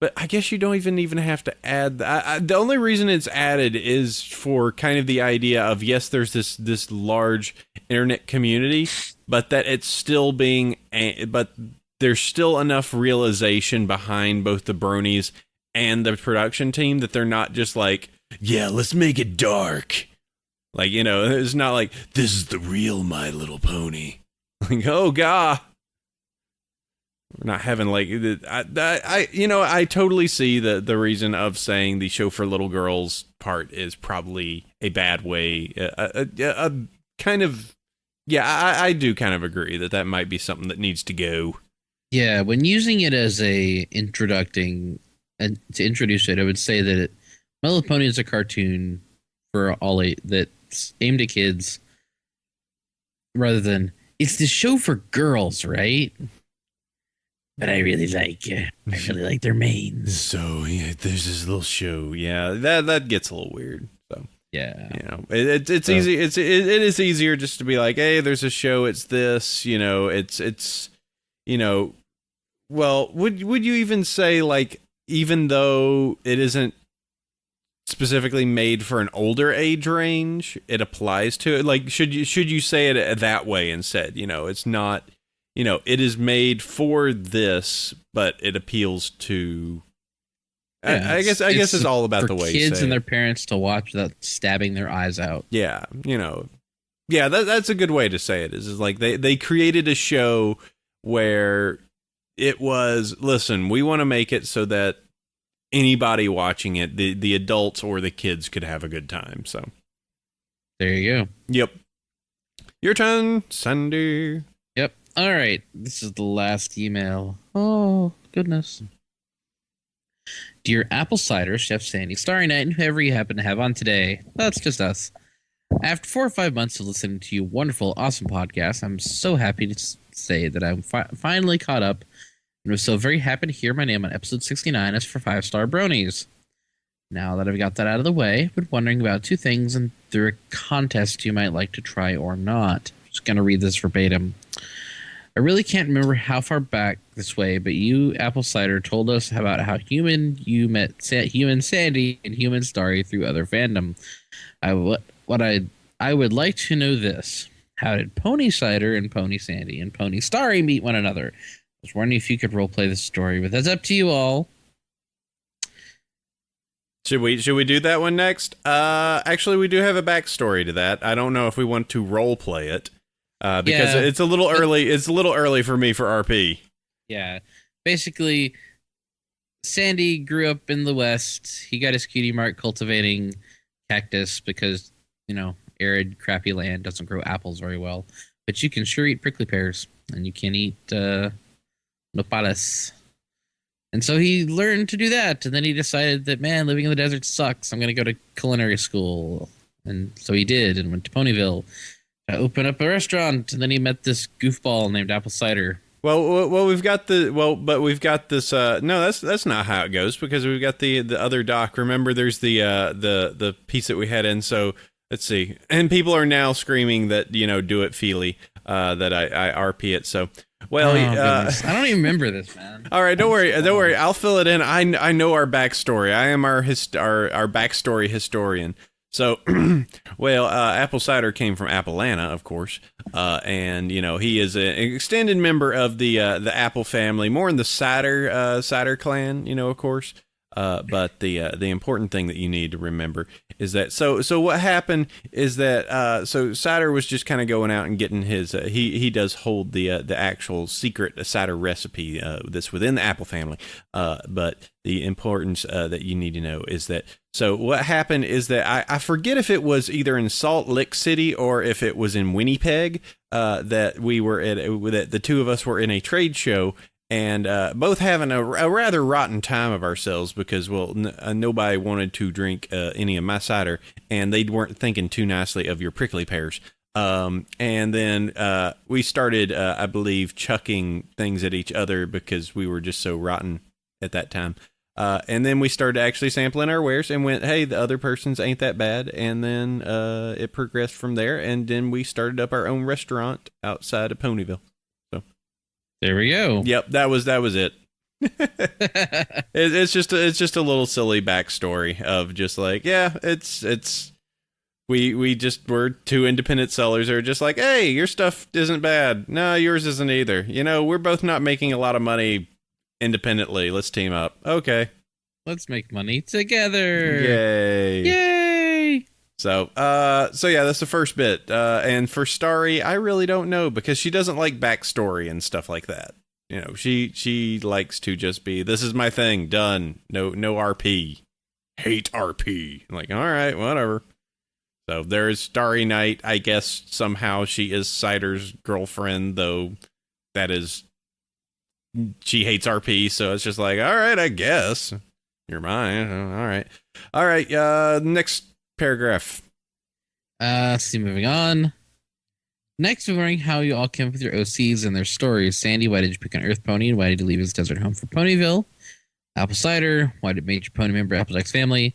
but I guess you don't even have to add. The only reason it's added is for kind of the idea of, yes, there's this large internet community, but that it's still but there's still enough realization behind both the bronies and the production team that they're not just like, yeah, let's make it dark. Like, it's not like, this is the real My Little Pony. Like, oh, God. We're not having like, I totally see the reason of saying the show for little girls part is probably a bad way. Kind of, yeah, I do kind of agree that might be something that needs to go. Yeah, when using it as and to introduce it, I would say that My Little Pony is a cartoon for all that's aimed at kids. rather than it's the show for girls, right? But I really like their mains. So yeah, there's this little show. Yeah, that gets a little weird. So Yeah. it's easy. It is easier just to be like, hey, there's a show. It's this. It's Well, would you even say, like, even though it isn't specifically made for an older age range, it applies to it? Like, should you say it that way instead? It's not. It is made for this, but it appeals to. Yeah, I guess it's all about the way you say kids and it. their parents to watch without stabbing their eyes out. Yeah, yeah, that's a good way to say it. Is like they created a show where it was, listen, we want to make it so that anybody watching it, the adults or the kids, could have a good time. So there you go. Yep. Your turn, Sandy. Yep. All right. This is the last email. Oh, goodness. Dear Apple Cider, Chef Sandy, Starry Night, and whoever you happen to have on today. That's just us. After 4 or 5 months of listening to your wonderful, awesome podcast, I'm so happy to say that I'm finally caught up and was so very happy to hear my name on episode 69 as for 5-star bronies. Now that I've got that out of the way, I've been wondering about 2 things and through a contest you might like to try or not. Just going to read this verbatim. I really can't remember how far back this way, but you, Apple Cider, told us about how you met human Sandy and human Starry through other fandom. I would like to know this. How did Pony Cider and Pony Sandy and Pony Starry meet one another? I was wondering if you could roleplay this story, but that's up to you all. Should we do that one next? Actually, we do have a backstory to that. I don't know if we want to role play it. Because it's a little early. It's a little early for me for RP. Yeah. Basically, Sandy grew up in the West. He got his cutie mark cultivating cactus because, arid, crappy land doesn't grow apples very well. But you can sure eat prickly pears, and you can eat nopales. And so he learned to do that, and then he decided that, man, living in the desert sucks. I'm going to go to culinary school. And so he did, and went to Ponyville. Open up a restaurant, and then he met this goofball named Apple Cider. Well, we've got this. No, that's not how it goes, because we've got the other doc. Remember, there's the piece that we had in. So let's see, and people are now screaming that do it Feely, that I RP it. So I don't even remember this, man. All right, don't worry. I'll fill it in. I know our backstory. I am our backstory historian. So, Apple Cider came from Appalana, of course, and he is an extended member of the Apple family, more in the Cider clan, of course. But the important thing that you need to remember is that so what happened is that so Cider was just kind of going out and getting his he does hold the actual secret cider recipe that's within the Apple family. But the importance that you need to know is that so what happened is that I forget if it was either in Salt Lick City or if it was in Winnipeg that we were that the two of us were in a trade show. And both having a rather rotten time of ourselves because, nobody wanted to drink any of my cider, and they weren't thinking too nicely of your prickly pears. And then we started, I believe, chucking things at each other because we were just so rotten at that time. And then we started actually sampling our wares and went, hey, the other person's ain't that bad. And then it progressed from there, and then we started up our own restaurant outside of Ponyville. There we go. Yep, that was it. It's just a little silly backstory of just like, we're 2 independent sellers that are just like, hey, your stuff isn't bad. No, yours isn't either. We're both not making a lot of money independently. Let's team up. Okay. Let's make money together. Yay. So yeah, that's the first bit. And for Starry, I really don't know because she doesn't like backstory and stuff like that. She likes to just be, this is my thing, done. No RP. Hate RP. I'm like, all right, whatever. So there's Starry Night. I guess somehow she is Cider's girlfriend, though that is, she hates RP. So it's just like, all right, I guess you're mine. All right. Next paragraph. See, moving on. Next, we're learning how you all came up with your OCs and their stories. Sandy, why did you pick an Earth Pony, and why did you leave his desert home for Ponyville? Apple Cider, why did Major Pony member Applejack's family?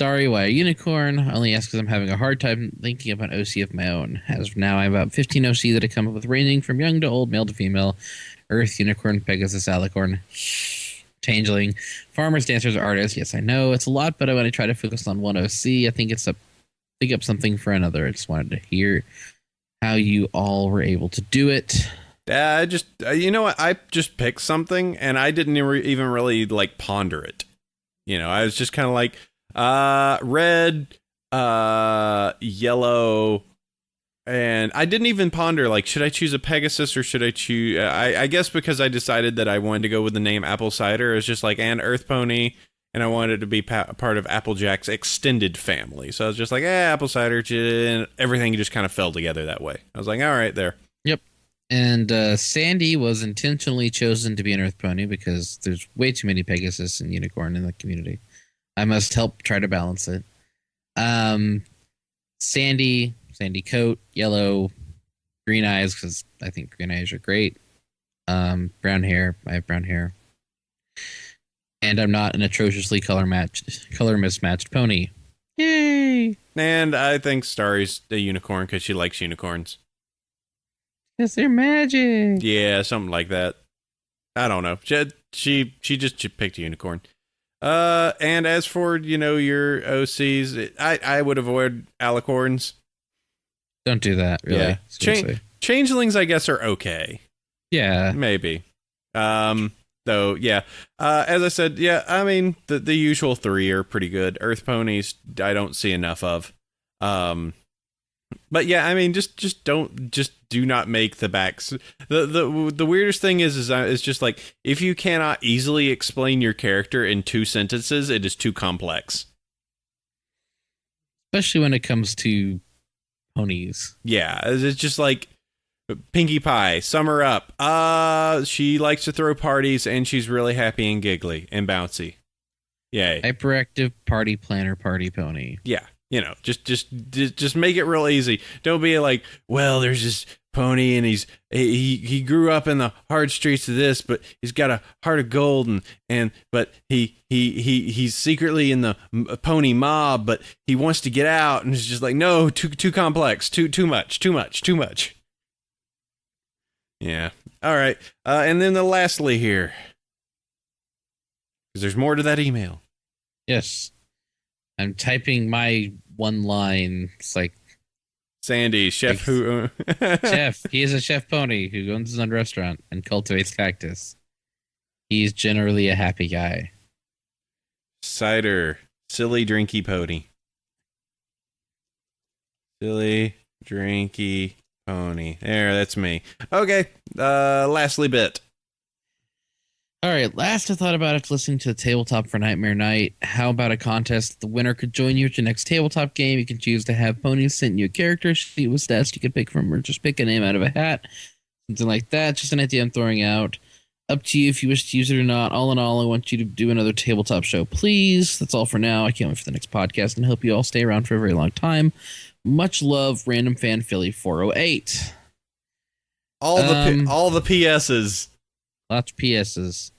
Starry, why a unicorn? I only ask because I'm having a hard time thinking of an OC of my own. As of now, I have about 15 OC that I come up with, ranging from young to old, male to female. Earth, unicorn, Pegasus, alicorn, changeling, farmers, dancers, artists. Yes, I know it's a lot, but I want to try to focus on one OC. I think think up something for another. I just wanted to hear how you all were able to do it. I just, you know what? I just picked something and I didn't even really like ponder it. You know, I was just kind of like, red, yellow, and I didn't even ponder, like, should I choose a Pegasus or should I choose, I guess because I decided that I wanted to go with the name Apple Cider. It was just like, and Earth Pony, and I wanted to be part of Applejack's extended family. So I was just like, Apple Cider, and everything just kind of fell together that way. I was like, all right, there. Yep. And Sandy was intentionally chosen to be an Earth Pony because there's way too many Pegasus and Unicorn in the community. I must help try to balance it. Sandy coat, yellow, green eyes, because I think green eyes are great. Brown hair, I have brown hair. And I'm not an atrociously color mismatched pony. Yay! And I think Starry's a unicorn because she likes unicorns. Because they're magic. Yeah, something like that. I don't know. She picked a unicorn. And as for, your OCs, I would avoid alicorns. Don't do that, really. Yeah. Changelings, I guess, are okay. Yeah. Maybe. Though, yeah. As I said, yeah, I mean, the usual three are pretty good. Earth ponies, I don't see enough of. But yeah, I mean, just do not make the backs. The weirdest thing is just like, if you cannot easily explain your character in 2 sentences, it is too complex. Especially when it comes to ponies. Yeah, it's just like Pinkie Pie, sum her up. She likes to throw parties and she's really happy and giggly and bouncy. Yay. Hyperactive party planner party pony. Yeah. Just make it real easy. Don't be like, well, there's this pony and he grew up in the hard streets of this, but he's got a heart of gold but he's secretly in the pony mob, but he wants to get out, and it's just like, no, too complex, too much. Yeah. All right. And then lastly here, because there's more to that email. Yes. I'm typing my one line. It's like Sandy, chef who chef. He is a chef pony who owns his own restaurant and cultivates cactus. He's generally a happy guy. Cider, silly drinky pony. Silly drinky pony. There, that's me. Okay. Lastly bit. All right, last I thought about after listening to the Tabletop for Nightmare Night, how about a contest? The winner could join you at your next tabletop game. You can choose to have ponies send you a character sheet with stats you can pick from, or just pick a name out of a hat. Something like that. Just an idea I'm throwing out. Up to you if you wish to use it or not. All in all, I want you to do another tabletop show, please. That's all for now. I can't wait for the next podcast and hope you all stay around for a very long time. Much love, Random Fan Philly 408. All the PSs. Lots of PSs.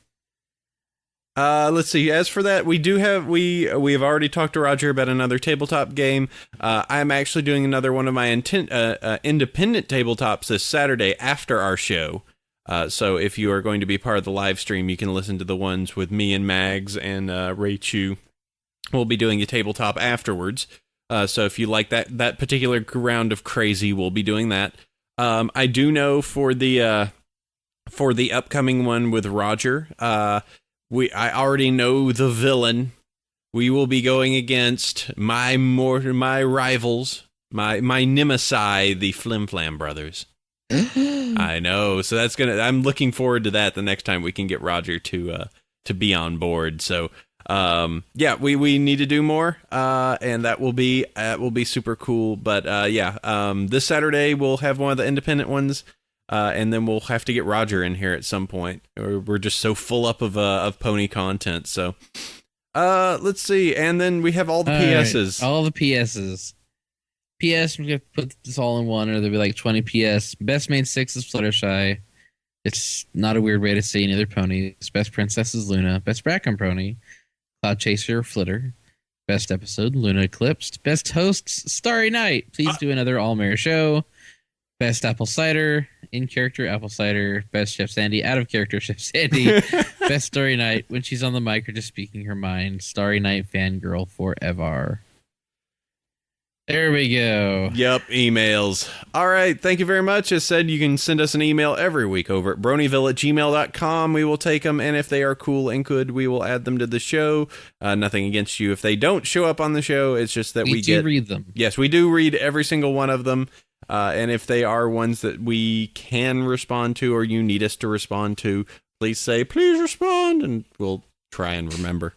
Let's see. As for that, we have already talked to Roger about another tabletop game. I'm actually doing another one of my independent tabletops this Saturday after our show. So if you are going to be part of the live stream, you can listen to the ones with me and Mags and Ray Chu. We'll be doing a tabletop afterwards. So if you like that particular round of crazy, we'll be doing that. I do know for the upcoming one with Roger, I already know the villain. We will be going against my rivals, my nemesis, the Flim Flam brothers. I know, so I'm looking forward to that the next time we can get Roger to be on board. So yeah, we need to do more, and that will be super cool. But this Saturday we'll have one of the independent ones. And then we'll have to get Roger in here at some point. We're just so full up of pony content. So, let's see. And then we have all the PSs. Right, all the PSs. PS, we're gonna put this all in one, or there'll be like 20 PS. Best main 6 is Fluttershy. It's not a weird way to say any other ponies. Best princess is Luna. Best Bracken pony, Cloud Chaser or Flitter. Best episode, Luna Eclipsed. Best hosts, Starry Night. Please do another All-Mare show. Best Apple Cider, in character Apple Cider. Best Chef Sandy, out of character Chef Sandy. Best Starry Night, when she's on the mic or just speaking her mind. Starry Night fangirl forever. There we go. Yep, emails. All right, thank you very much. As said, you can send us an email every week over at bronyville@gmail.com. We will take them, and if they are cool and good, we will add them to the show. Nothing against you if they don't show up on the show. It's just that we do read them. Yes, we do read every single one of them. And if they are ones that we can respond to or you need us to respond to, please respond, and we'll try and remember.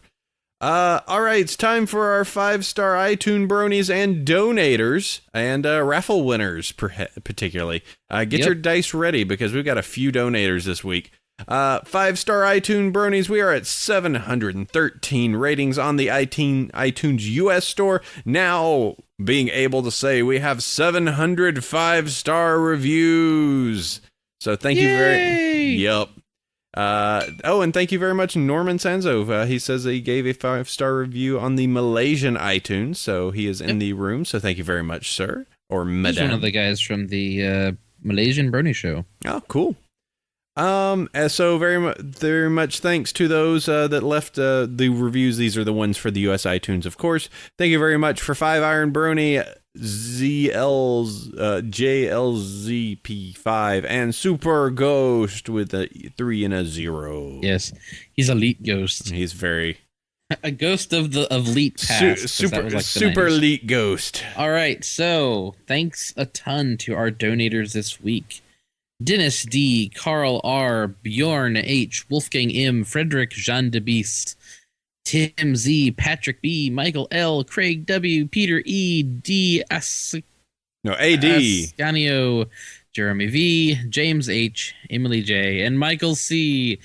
All right, it's time for our 5-star iTunes bronies and donators and raffle winners, particularly. Get your dice ready because we've got a few donators this week. 5-star iTunes bronies, we are at 713 ratings on the iTunes US store. Now being able to say we have 700 5-star reviews. So thank you very... Yep. And thank you very much, Norman Sanzo. He says he gave a 5-star review on the Malaysian iTunes, so he is in the room. So thank you very much, sir, or madam. He's one of the guys from the Malaysian Brony show. Oh, cool. So very much thanks to those that left the reviews. These are the ones for the US iTunes, of course. Thank you very much for 5 Iron Brony, JLZP5, and Super Ghost with a 3 and a 0. Yes, he's Elite Ghost. He's very a ghost of the elite past. Super elite ghost. All right, so thanks a ton to our donators this week. Dennis D, Carl R, Bjorn H, Wolfgang M, Frederick Jean de Beast, Tim Z, Patrick B, Michael L, Craig W, Peter E, D, AD, Ascanio, Jeremy V, James H, Emily J, and Michael C.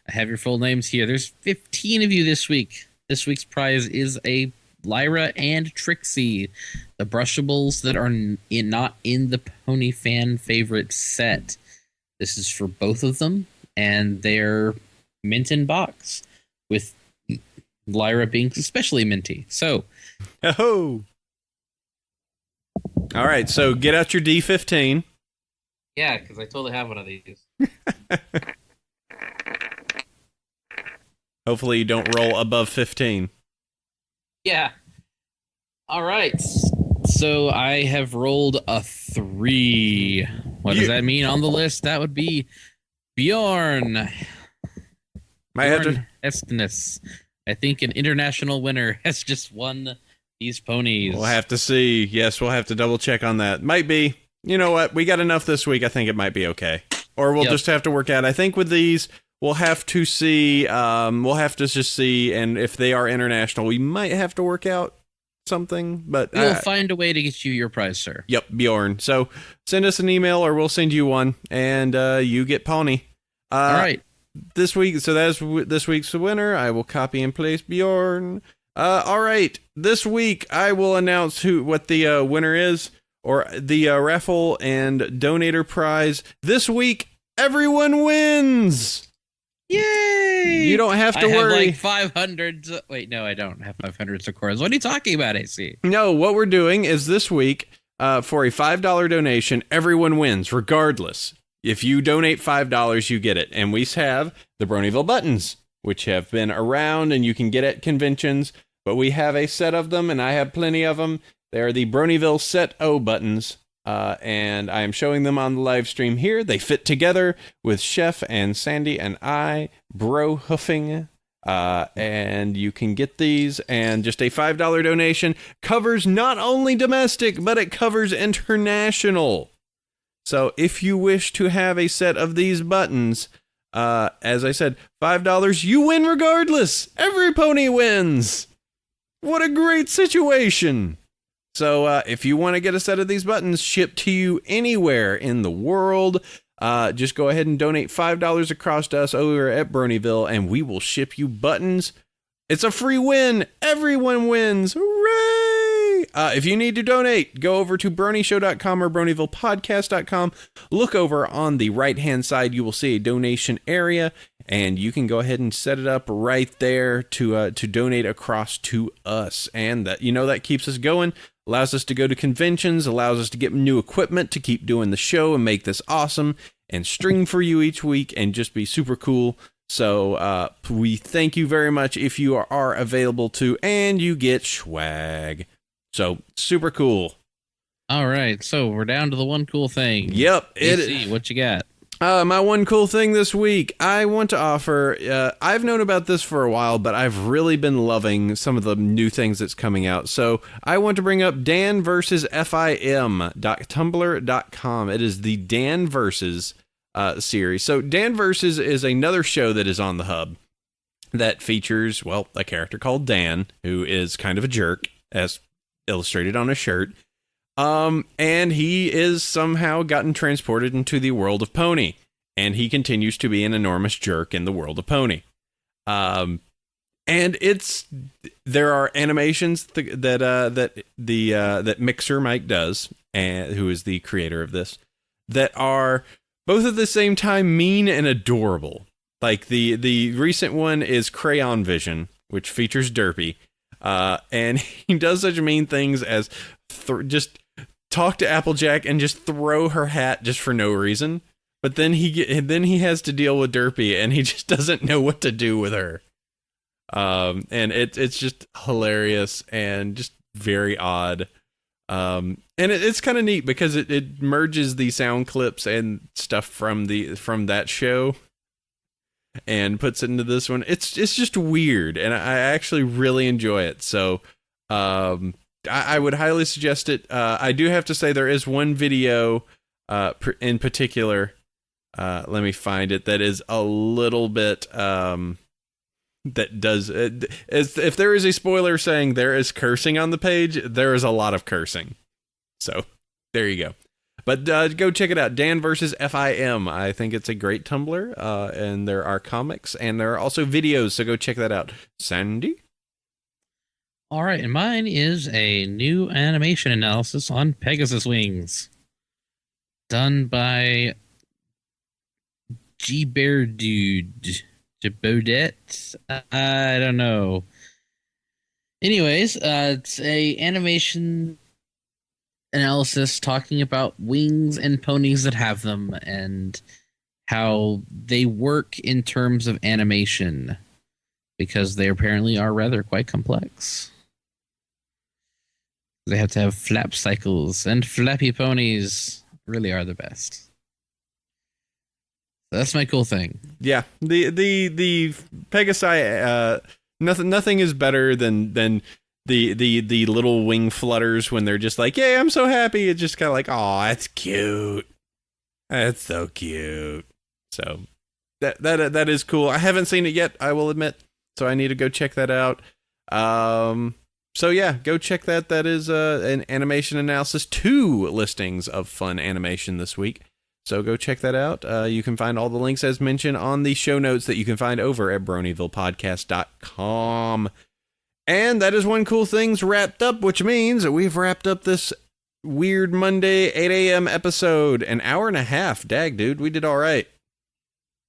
I have your full names here. There's 15 of you this week. This week's prize is a Lyra and Trixie, the brushables that are not in the Pony fan favorite set. This is for both of them, and they're mint in box, with Lyra being especially minty. So, all right, so get out your D15. Yeah, because I totally have one of these. Hopefully you don't roll above 15. Yeah. All right. So I have rolled a 3. What does that mean on the list? That would be Bjorn. Estinus. I think an international winner has just won these ponies. We'll have to see. Yes, we'll have to double check on that. Might be. You know what? We got enough this week. I think it might be okay. Or we'll just have to work out. I think with these, we'll have to see. We'll have to just see. And if they are international, we might have to work out something. But we'll find a way to get you your prize, sir. Yep, Bjorn. So send us an email or we'll send you one. And you get pony. All right. This week, so that's this week's winner. I will copy and paste Bjorn. All right. This week, I will announce what the winner is, or the raffle and donator prize. This week, everyone wins! Yay! You don't have to worry. I have like 500. Wait, no, I don't have 500 Socoras. What are you talking about, AC? No, what we're doing is this week, for a $5 donation, everyone wins, regardless. If you donate $5, you get it. And we have the Bronyville buttons, which have been around and you can get at conventions. But we have a set of them, and I have plenty of them. They are the Bronyville Set O buttons, and I am showing them on the live stream here. They fit together with Chef and Sandy and I, bro hoofing, and you can get these, and just a $5 donation covers not only domestic, but it covers international. So if you wish to have a set of these buttons, as I said, $5, you win regardless. Every pony wins. What a great situation. So if you want to get a set of these buttons shipped to you anywhere in the world, just go ahead and donate $5 across to us over at Bronyville, and we will ship you buttons. It's a free win. Everyone wins. Hooray! If you need to donate, go over to BronyShow.com or BronyvillePodcast.com. Look over on the right-hand side. You will see a donation area, and you can go ahead and set it up right there to donate across to us. And that keeps us going, allows us to go to conventions, allows us to get new equipment to keep doing the show and make this awesome and stream for you each week and just be super cool. So we thank you very much if you are available to, and you get swag. So super cool. All right, so we're down to the one cool thing. Yep. AC, what you got? My one cool thing this week, I want to offer, I've known about this for a while, but I've really been loving some of the new things that's coming out. So I want to bring up Dan versus FIM.tumblr.com. It is the Dan versus series. So Dan versus is another show that is on the hub that features, well, a character called Dan, who is kind of a jerk, as illustrated on a shirt. And he is somehow gotten transported into the world of Pony, and he continues to be an enormous jerk in the world of Pony. And there are animations that Mixer Mike does, and who is the creator of this, that are both at the same time mean and adorable. Like the recent one is Crayon Vision, which features Derpy, and he does such mean things as just talk to Applejack and just throw her hat just for no reason. But then he has to deal with Derpy, and he just doesn't know what to do with her. And it's just hilarious and just very odd. And it's kind of neat because it merges the sound clips and stuff from that show and puts it into this one. It's just weird, and I actually really enjoy it. So I would highly suggest it. I do have to say there is one video in particular. Let me find it. That is a little bit that does if there is a spoiler saying there is cursing on the page, there is a lot of cursing. So there you go. But go check it out. Dan versus FIM. I think it's a great Tumblr, and there are comics and there are also videos. So go check that out. Sandy? All right, and mine is a new animation analysis on Pegasus Wings, done by G Bear Dude. Baudet? I don't know. Anyways, it's a animation analysis talking about wings and ponies that have them and how they work in terms of animation, because they apparently are rather quite complex. They have to have flap cycles, and flappy ponies really are the best. That's my cool thing. Yeah, the Pegasi. Nothing is better than the little wing flutters when they're just like, "Yay, I'm so happy." It's just kind of like, "Oh, that's cute. That's so cute." So that is cool. I haven't seen it yet, I will admit. So I need to go check that out. So yeah, go check that. That is an animation analysis. 2 listings of fun animation this week. So go check that out. You can find all the links as mentioned on the show notes that you can find over at BronyvillePodcast.com. And that is one cool thing's wrapped up, which means that we've wrapped up this weird Monday 8 a.m. episode. An hour and a half. Dag, dude, we did all right.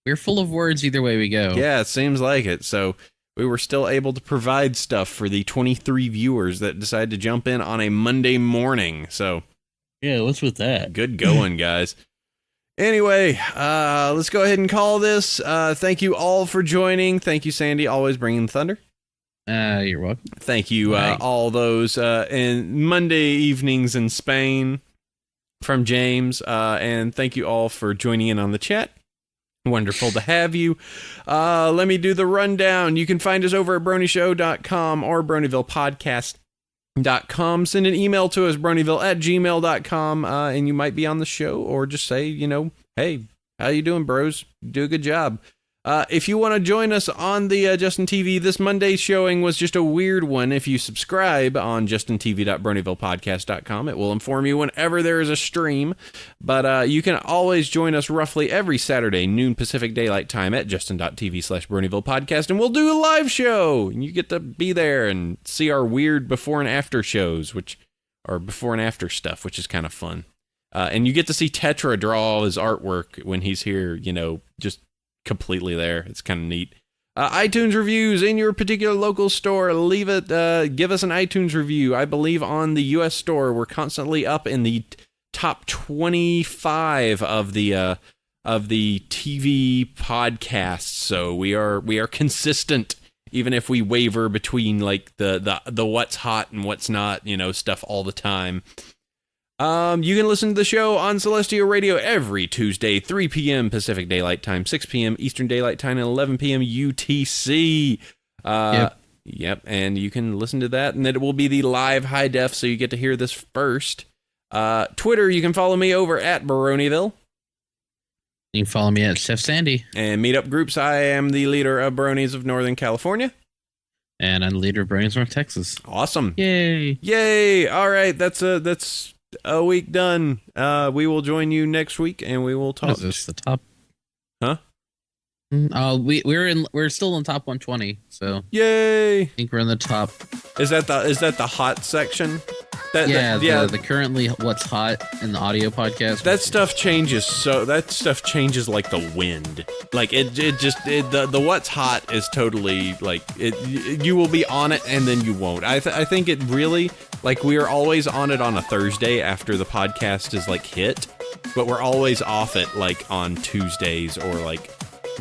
We're full of words either way we go. Yeah, it seems like it. So we were still able to provide stuff for the 23 viewers that decided to jump in on a Monday morning. So yeah, what's with that? Good going, guys. Anyway, let's go ahead and call this. Thank you all for joining. Thank you, Sandy, always bringing the thunder. You're welcome. Thank you, all those in Monday evenings in Spain from James. And thank you all for joining in on the chat. Wonderful to have you. Let me do the rundown. You can find us over at BronyShow.com or BronyvillePodcast.com. Send an email to us, Bronyville@gmail.com, and you might be on the show, or just say, hey, how you doing, bros? Do a good job. If you want to join us on the Justin TV, this Monday's showing was just a weird one. If you subscribe on JustinTV.BronyvillePodcast.com, it will inform you whenever there is a stream. But you can always join us roughly every Saturday, noon Pacific Daylight Time at Justin.TV/BronyvillePodcast, and we'll do a live show. And you get to be there and see our weird before and after shows, which or before and after stuff, which is kind of fun. And you get to see Tetra draw his artwork when he's here, just completely there. It's kind of neat. iTunes reviews in your particular local store. Leave it. Give us an iTunes review. I believe on the U.S. store, we're constantly up in the top 25 of the TV podcasts. So we are consistent, even if we waver between like the what's hot and what's not, stuff all the time. You can listen to the show on Celestia Radio every Tuesday, 3 p.m. Pacific Daylight Time, 6 p.m. Eastern Daylight Time, and 11 p.m. UTC. Yep, and you can listen to that, and it will be the live high def, so you get to hear this first. Twitter, you can follow me over at Bronyville. You can follow me at Chef Sandy. And meetup groups, I am the leader of Bronies of Northern California. And I'm the leader of Bronies North Texas. Awesome. Yay! All right, that's a week done. We will join you next week, and we will talk. What is this, the top? Huh? We're still in top 120. So yay! I think we're in the top. Is that the hot section? The currently what's hot in the audio podcast. That stuff changes. So that stuff changes like the wind. Like the what's hot is totally like it. You will be on it and then you won't. I think it really like we are always on it on a Thursday after the podcast is like hit, but we're always off it like on Tuesdays or like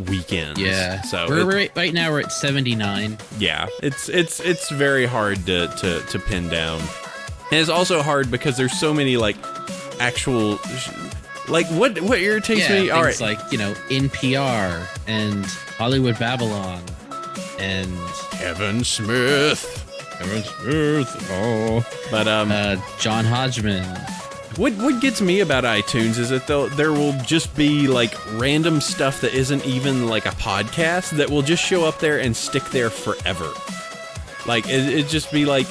weekends. Yeah. So right now we're at 79. Yeah. It's very hard to pin down. And it's also hard because there's so many like actual like what irritates me. All right, like NPR and Hollywood Babylon and Kevin Smith. Oh, but John Hodgman. What gets me about iTunes is that there will just be like random stuff that isn't even like a podcast that will just show up there and stick there forever. Like it just be like.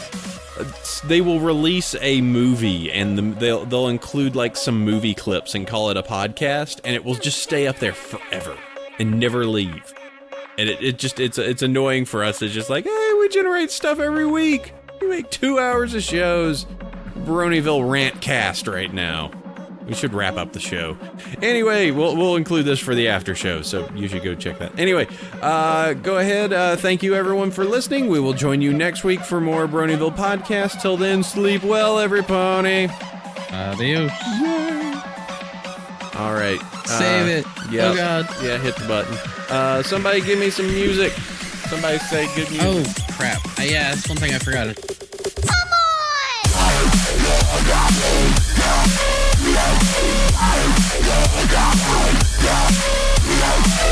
They will release a movie and they'll include like some movie clips and call it a podcast, and it will just stay up there forever and never leave. And it's annoying for us. It's just like, hey, we generate stuff every week. We make 2 hours of shows. Bronyville rant cast right now. We should wrap up the show. Anyway, we'll include this for the after show, so you should go check that. Anyway, go ahead. Thank you, everyone, for listening. We will join you next week for more Bronyville podcast. Till then, sleep well, every pony. Adios. All right. Save it. Yep. Oh, God. Yeah, hit the button. Somebody give me some music. Somebody say good music. Oh, crap. Yeah, that's one thing I forgot. Come on!